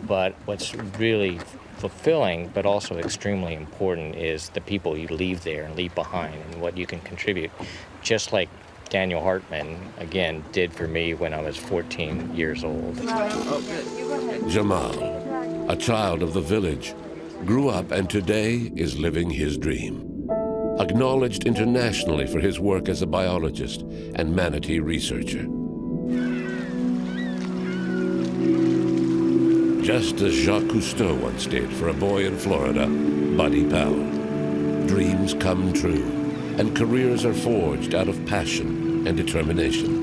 But what's really fulfilling, but also extremely important, is the people you leave there and leave behind and what you can contribute. Just like Daniel Hartman, again, did for me when I was 14 years old. Jamal, a child of the village, grew up and today is living his dream. Acknowledged internationally for his work as a biologist and manatee researcher. Just as Jacques Cousteau once did for a boy in Florida, Buddy Powell. Dreams come true, and careers are forged out of passion and determination.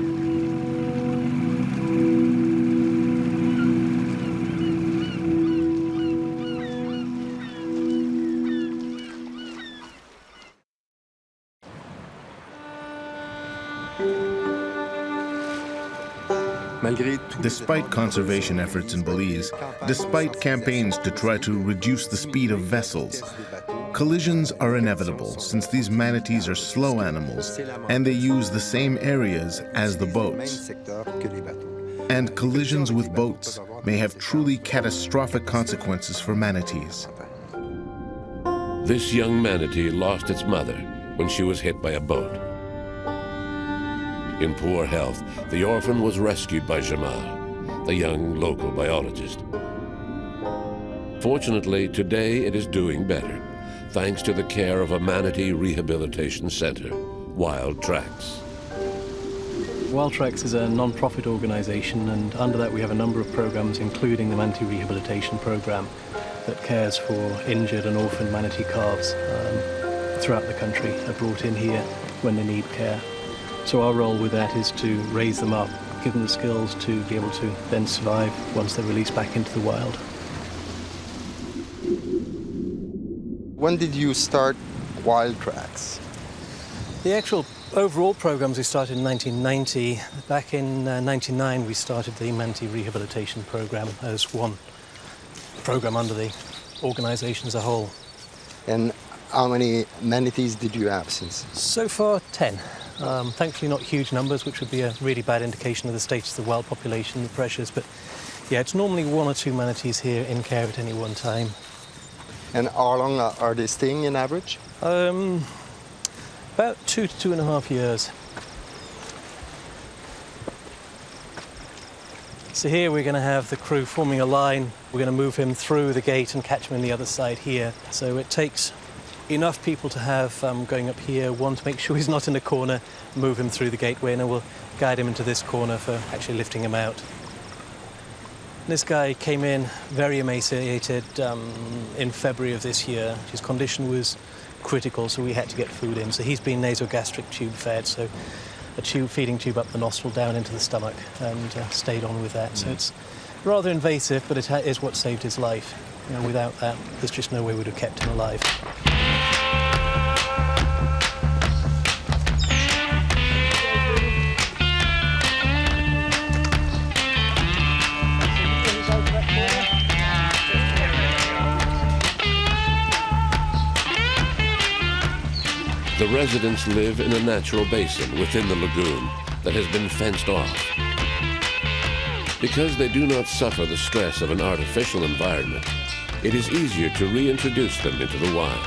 Despite conservation efforts in Belize, despite campaigns to try to reduce the speed of vessels, collisions are inevitable since these manatees are slow animals and they use the same areas as the boats. And collisions with boats may have truly catastrophic consequences for manatees. This young manatee lost its mother when she was hit by a boat. In poor health, the orphan was rescued by Jamal, the young local biologist. Fortunately, today it is doing better, thanks to the care of a manatee rehabilitation center, Wild Tracks. Wild Tracks is a non-profit organization, and under that we have a number of programs, including the Manatee Rehabilitation Program, that cares for injured and orphaned manatee calves throughout the country, are brought in here when they need care. So our role with that is to raise them up, give them the skills to be able to then survive once they're released back into the wild. When did you start Wild Tracks? The actual overall programs we started in 1990. Back in 99 we started the manatee rehabilitation program as one program under the organization as a whole. And how many manatees did you have since? So far 10. Thankfully not huge numbers, which would be a really bad indication of the status of the wild population, the pressures, but yeah, it's normally 1 or 2 manatees here in care at any one time. And how long are they staying in average? About 2 to 2.5 years. So here we're going to have the crew forming a line. We're going to move him through the gate and catch him on the other side here. So it takes enough people to have going up here, one to make sure he's not in a corner, move him through the gateway, and then we'll guide him into this corner for actually lifting him out. This guy came in very emaciated in February of this year. His condition was critical, so we had to get food in. So he's been nasogastric tube fed, so a feeding tube up the nostril down into the stomach, and stayed on with that. So it's rather invasive, but it is what saved his life. You know, without that, there's just no way we'd have kept him alive. The residents live in a natural basin within the lagoon that has been fenced off. Because they do not suffer the stress of an artificial environment, it is easier to reintroduce them into the wild.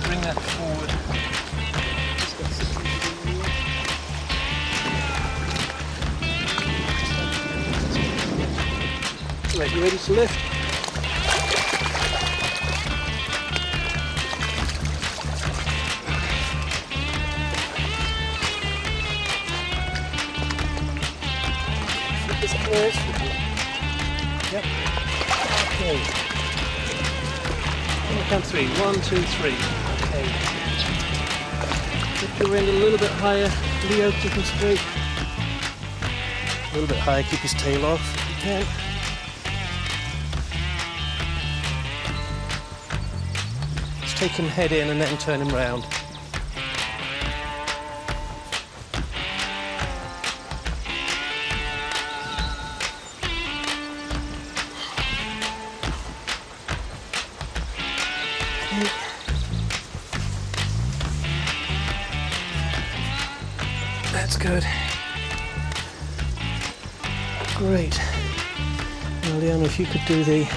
Bring that forward. Right, you ready to lift? This first. Yep. Okay. Count 3. 1, 2, 3. Okay. Lift your end a little bit higher. Leo, keep him straight. A little bit higher. Keep his tail off if you can. Take him head in and then turn him round. Okay. That's good. Great. Now, Leon, if you could do the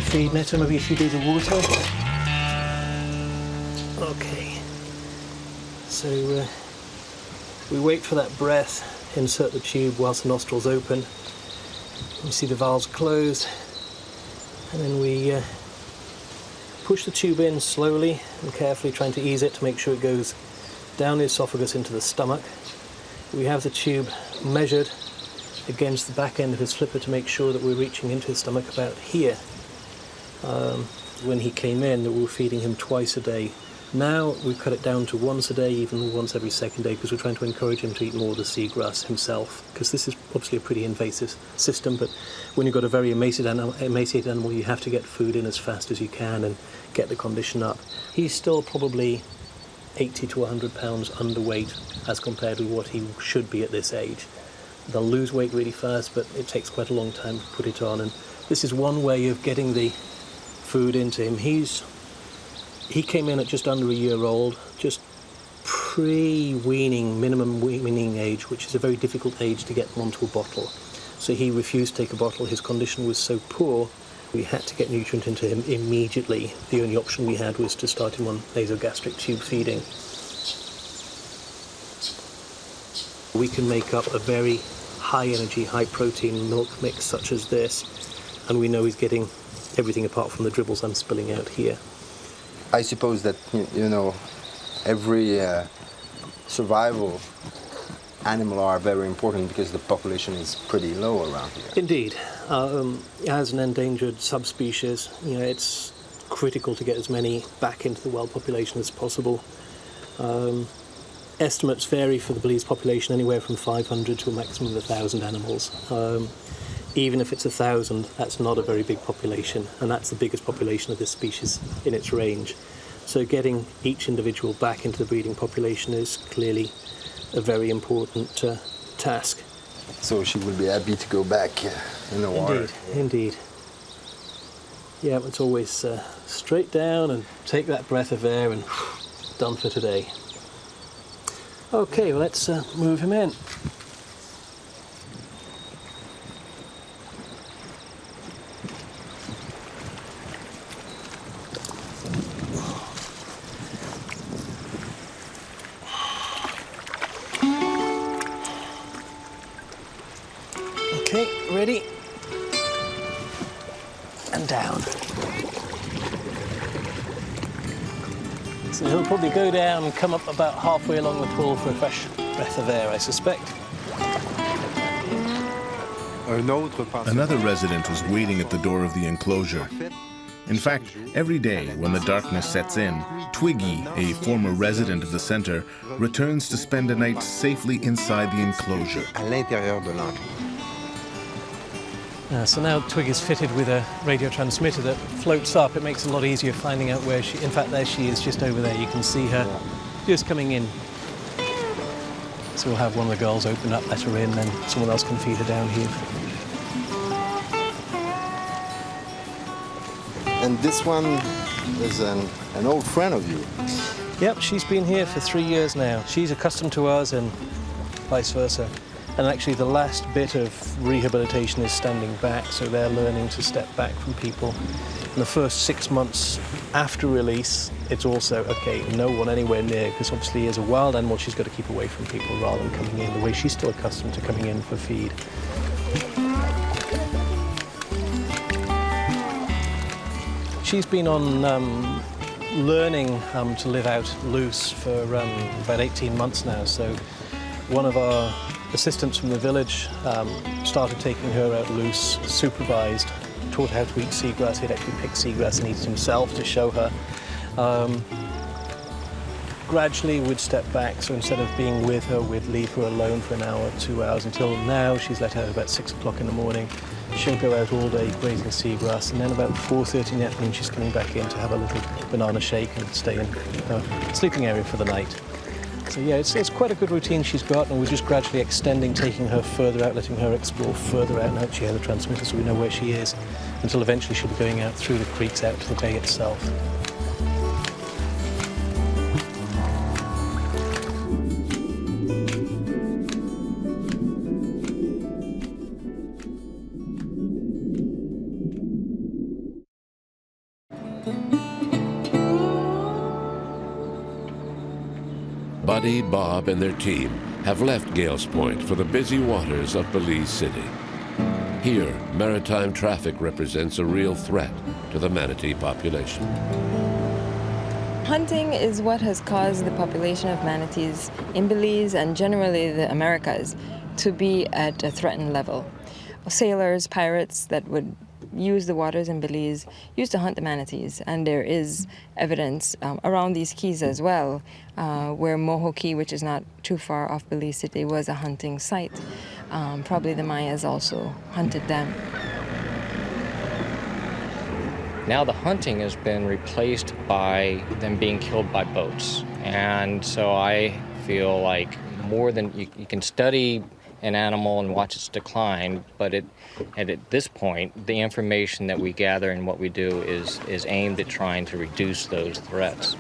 feed net, or maybe if you do the water. Okay. So we wait for that breath, insert the tube whilst the nostrils open. You see the valves closed, and then we push the tube in slowly and carefully, trying to ease it to make sure it goes down the esophagus into the stomach. We have the tube measured against the back end of his flipper to make sure that we're reaching into his stomach about here. When he came in, that we were feeding him twice a day. Now we've cut it down to once a day, even once every second day, because we're trying to encourage him to eat more of the seagrass himself, because this is obviously a pretty invasive system, but when you've got a very emaciated animal, you have to get food in as fast as you can and get the condition up. He's still probably 80 to 100 pounds underweight as compared with what he should be at this age. They'll lose weight really fast, but it takes quite a long time to put it on, and this is one way of getting the food into him. He came in at just under a year old, just pre-weaning, minimum weaning age, which is a very difficult age to get them onto a bottle. So he refused to take a bottle. His condition was so poor, we had to get nutrient into him immediately. The only option we had was to start him on nasogastric tube feeding. We can make up a very high energy, high protein milk mix such as this, and we know he's getting everything apart from the dribbles I'm spilling out here. I suppose that, you know, every survival animal are very important because the population is pretty low around here. Indeed. As an endangered subspecies, you know, it's critical to get as many back into the wild population as possible. estimates vary for the Belize population anywhere from 500 to a maximum of 1,000 animals. Even if it's 1,000, that's not a very big population, and that's the biggest population of this species in its range. So getting each individual back into the breeding population is clearly a very important task. So she will be happy to go back in the water. Indeed. Yeah, it's always straight down and take that breath of air and done for today. Okay, well, let's move him in. Okay, ready? And down. So he'll probably go down and come up about halfway along the pool for a fresh breath of air, I suspect. Another resident was waiting at the door of the enclosure. In fact, every day when the darkness sets in, Twiggy, a former resident of the center, returns to spend a night safely inside the enclosure. So now Twig is fitted with a radio transmitter that floats up. It makes it a lot easier finding out where she... In fact, there she is, just over there. You can see her just coming in. So we'll have one of the girls open up, let her in, then someone else can feed her down here. And this one is an old friend of you. Yep, she's been here for 3 years now. She's accustomed to us and vice versa. And actually the last bit of rehabilitation is standing back, so they're learning to step back from people. In the first 6 months after release, it's also, okay, no one anywhere near, because obviously as a wild animal, she's got to keep away from people rather than coming in, the way she's still accustomed to coming in for feed. She's been on learning to live out loose for about 18 months now, so one of our assistants from the village started taking her out loose, supervised, taught her how to eat seagrass. He'd actually pick seagrass and eat it himself to show her. Gradually would step back, so instead of being with her, we'd leave her alone for an hour, 2 hours, until now she's let out about 6 o'clock in the morning. She'll go out all day grazing seagrass, and then about 4:30 in the afternoon she's coming back in to have a little banana shake and stay in her sleeping area for the night. So yeah, it's quite a good routine she's got, and we're just gradually extending, taking her further out, letting her explore further out. Now she has a transmitter, so we know where she is, until eventually she'll be going out through the creeks out to the bay itself. Buddy, Bob, and their team have left Gales Point for the busy waters of Belize City. Here, maritime traffic represents a real threat to the manatee population. Hunting is what has caused the population of manatees in Belize and generally the Americas to be at a threatened level. Sailors, pirates that would use the waters in Belize used to hunt the manatees, and there is evidence around these keys as well, where Moho Key, which is not too far off Belize City, was a hunting site. Probably the Mayas also hunted them. Now the hunting has been replaced by them being killed by boats, and so I feel like more than you can study an animal and watch its decline, but at this point, the information that we gather and what we do is aimed at trying to reduce those threats.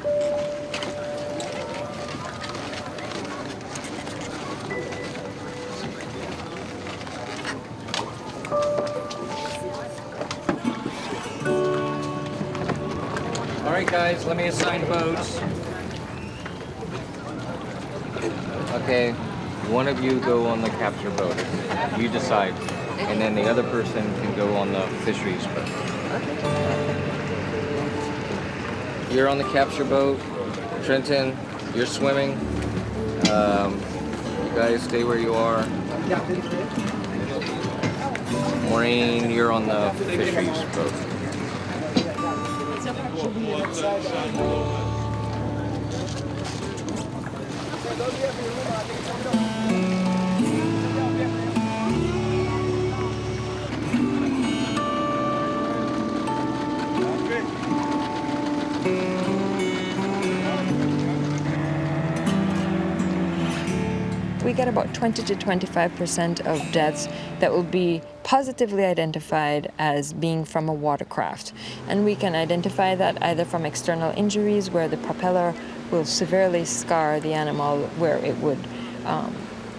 All right, guys, let me assign boats. Okay. One of you go on the capture boat. You decide. And then the other person can go on the fisheries boat. You're on the capture boat. Trenton, you're swimming. You guys stay where you are. Maureen, you're on the fisheries boat. We get about 20 to 25% of deaths that will be positively identified as being from a watercraft. And we can identify that either from external injuries where the propeller will severely scar the animal where it would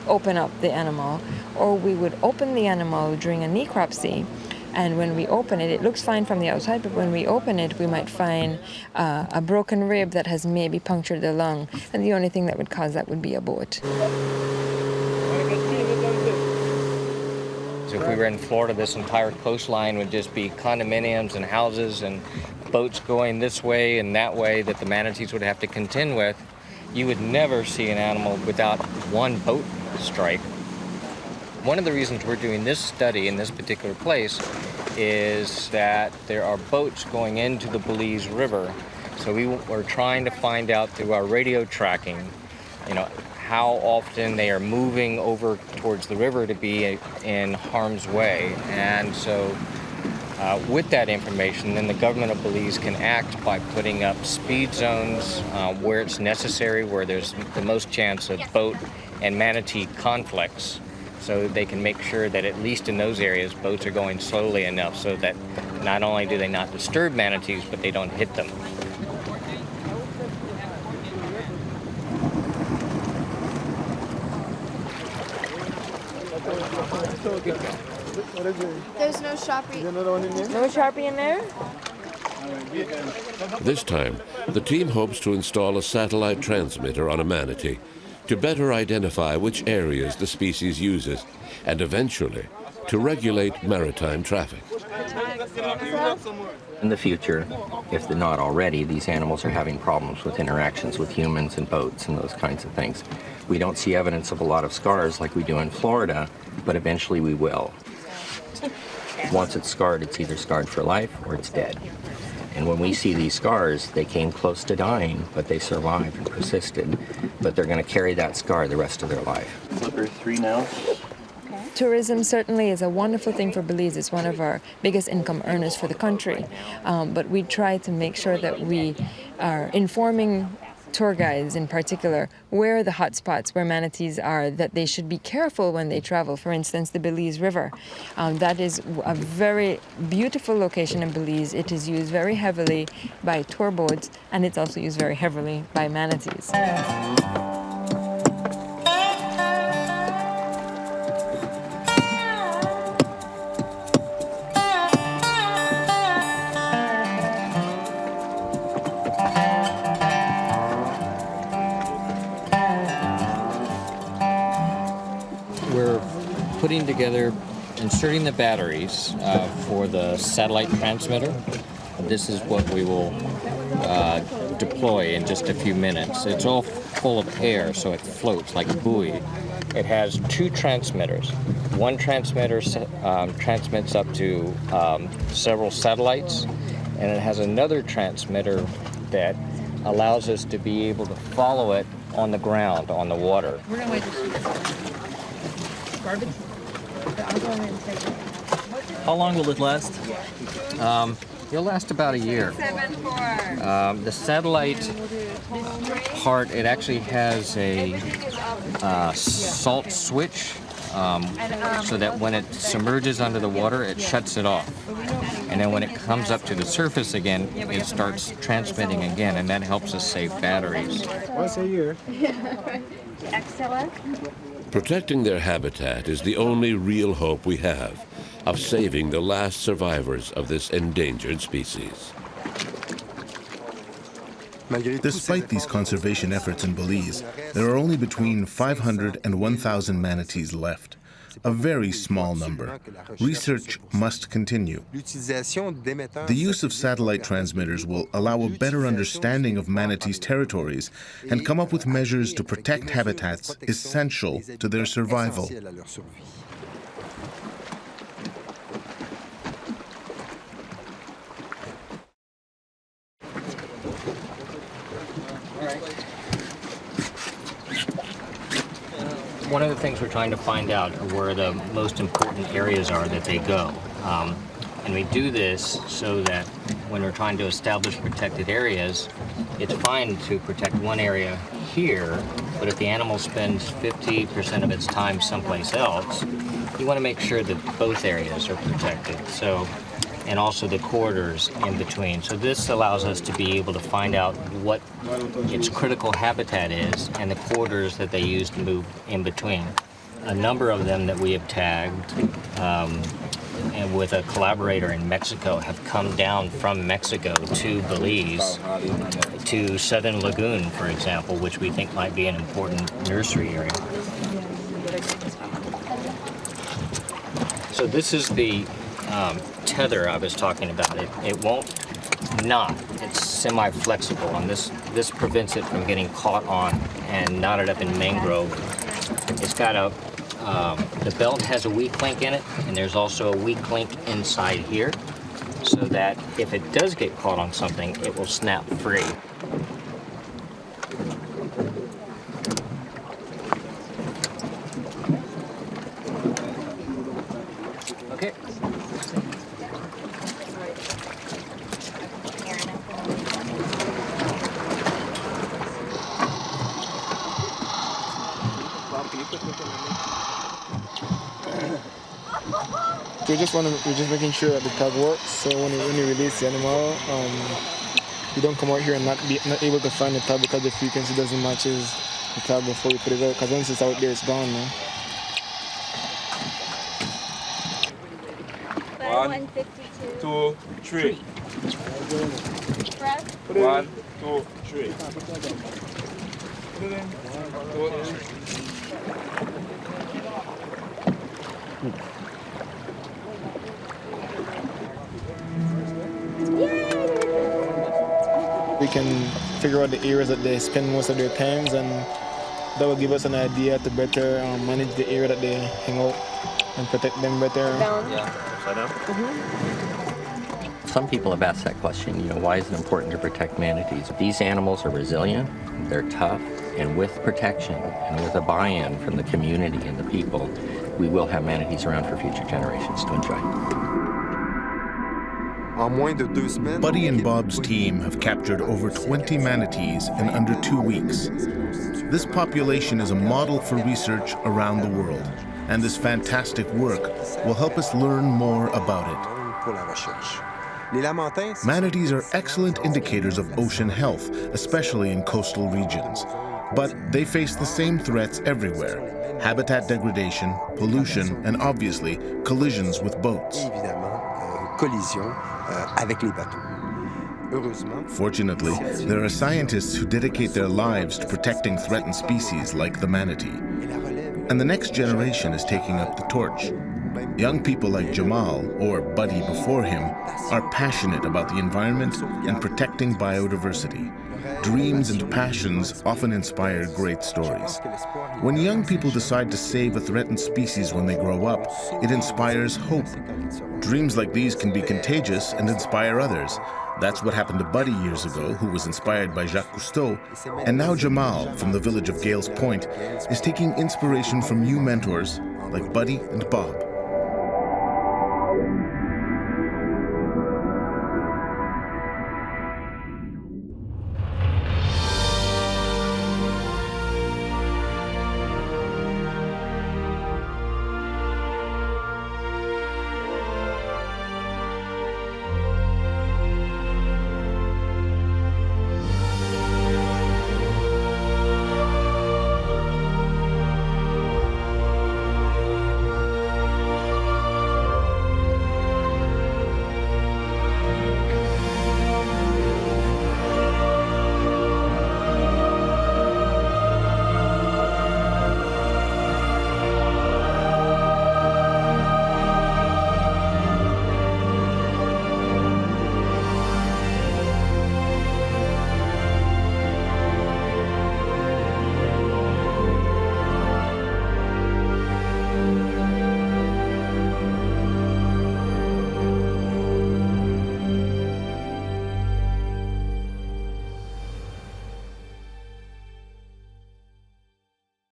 open up the animal, or we would open the animal during a necropsy. And when we open it, it looks fine from the outside, but when we open it, we might find a broken rib that has maybe punctured the lung. And the only thing that would cause that would be a boat. So if we were in Florida, this entire coastline would just be condominiums and houses and boats going this way and that way that the manatees would have to contend with. You would never see an animal without one boat strike. One of the reasons we're doing this study in this particular place is that there are boats going into the Belize River. So we were trying to find out through our radio tracking, how often they are moving over towards the river to be in harm's way. And so with that information, then the government of Belize can act by putting up speed zones where it's necessary, where there's the most chance of boat and manatee conflicts, so that they can make sure that at least in those areas, boats are going slowly enough so that not only do they not disturb manatees, but they don't hit them. There's no Sharpie. No Sharpie in there? This time, the team hopes to install a satellite transmitter on a manatee to better identify which areas the species uses and eventually to regulate maritime traffic. In the future, if they're not already, these animals are having problems with interactions with humans and boats and those kinds of things. We don't see evidence of a lot of scars like we do in Florida, but eventually we will. Once it's scarred, it's either scarred for life or it's dead. And when we see these scars, they came close to dying, but they survived and persisted. But they're going to carry that scar the rest of their life. Flipper 3 now. Tourism certainly is a wonderful thing for Belize. It's one of our biggest income earners for the country. But we try to make sure that we are informing tour guides in particular where the hot spots where manatees are, that they should be careful when they travel. For instance, the Belize River. That is a very beautiful location in Belize. It is used very heavily by tour boats, and it's also used very heavily by manatees. Putting together, inserting the batteries for the satellite transmitter. This is what we will deploy in just a few minutes. It's all full of air, so it floats like a buoy. It has two transmitters. One transmitter transmits up to several satellites, and it has another transmitter that allows us to be able to follow it on the ground, on the water. We're going to wait to see garbage. How long will it last? It'll last about a year. The satellite part, it actually has a salt switch, so that when it submerges under the water, it shuts it off. And then when it comes up to the surface again, it starts transmitting again, and that helps us save batteries. Once a year. Excellent. Protecting their habitat is the only real hope we have of saving the last survivors of this endangered species. Despite these conservation efforts in Belize, there are only between 500 and 1,000 manatees left. A very small number. Research must continue. The use of satellite transmitters will allow a better understanding of manatees' territories and come up with measures to protect habitats essential to their survival. one of the things we're trying to find out are where the most important areas are that they go. And we do this so that when we're trying to establish protected areas, it's fine to protect one area here, but if the animal spends 50% of its time someplace else, you want to make sure that both areas are protected. So, and also the corridors in between. So this allows us to be able to find out what its critical habitat is and the corridors that they use to move in between. A number of them that we have tagged and with a collaborator in Mexico have come down from Mexico to Belize, to Southern Lagoon, for example, which we think might be an important nursery area. So this is the tether I was talking about. It won't knot. It's semi-flexible, and this prevents it from getting caught on and knotted up in mangrove. It's got a the belt has a weak link in it, and there's also a weak link inside here, so that if it does get caught on something, it will snap free. Okay. We're just making sure that the tag works. So when you release the animal, you don't come out here and not able to find the tag because the frequency doesn't match the tag before we put it out. Because once it's out there, it's gone now. 152. 2, 3. Breath. 1, 2, 3. We can figure out the areas that they spend most of their times, and that will give us an idea to better manage the area that they hang out and protect them better. Some people have asked that question, why is it important to protect manatees? These animals are resilient, they're tough, and with protection and with a buy-in from the community and the people, we will have manatees around for future generations to enjoy. Buddy and Bob's team have captured over 20 manatees in under 2 weeks. This population is a model for research around the world, and this fantastic work will help us learn more about it. Manatees are excellent indicators of ocean health, especially in coastal regions. But they face the same threats everywhere: habitat degradation, pollution, and obviously collisions with boats. Fortunately, there are scientists who dedicate their lives to protecting threatened species like the manatee. And the next generation is taking up the torch. Young people like Jamal, or Buddy before him, are passionate about the environment and protecting biodiversity. Dreams and passions often inspire great stories. When young people decide to save a threatened species when they grow up, it inspires hope. Dreams like these can be contagious and inspire others. That's what happened to Buddy years ago, who was inspired by Jacques Cousteau. And now Jamal, from the village of Gales Point, is taking inspiration from new mentors like Buddy and Bob.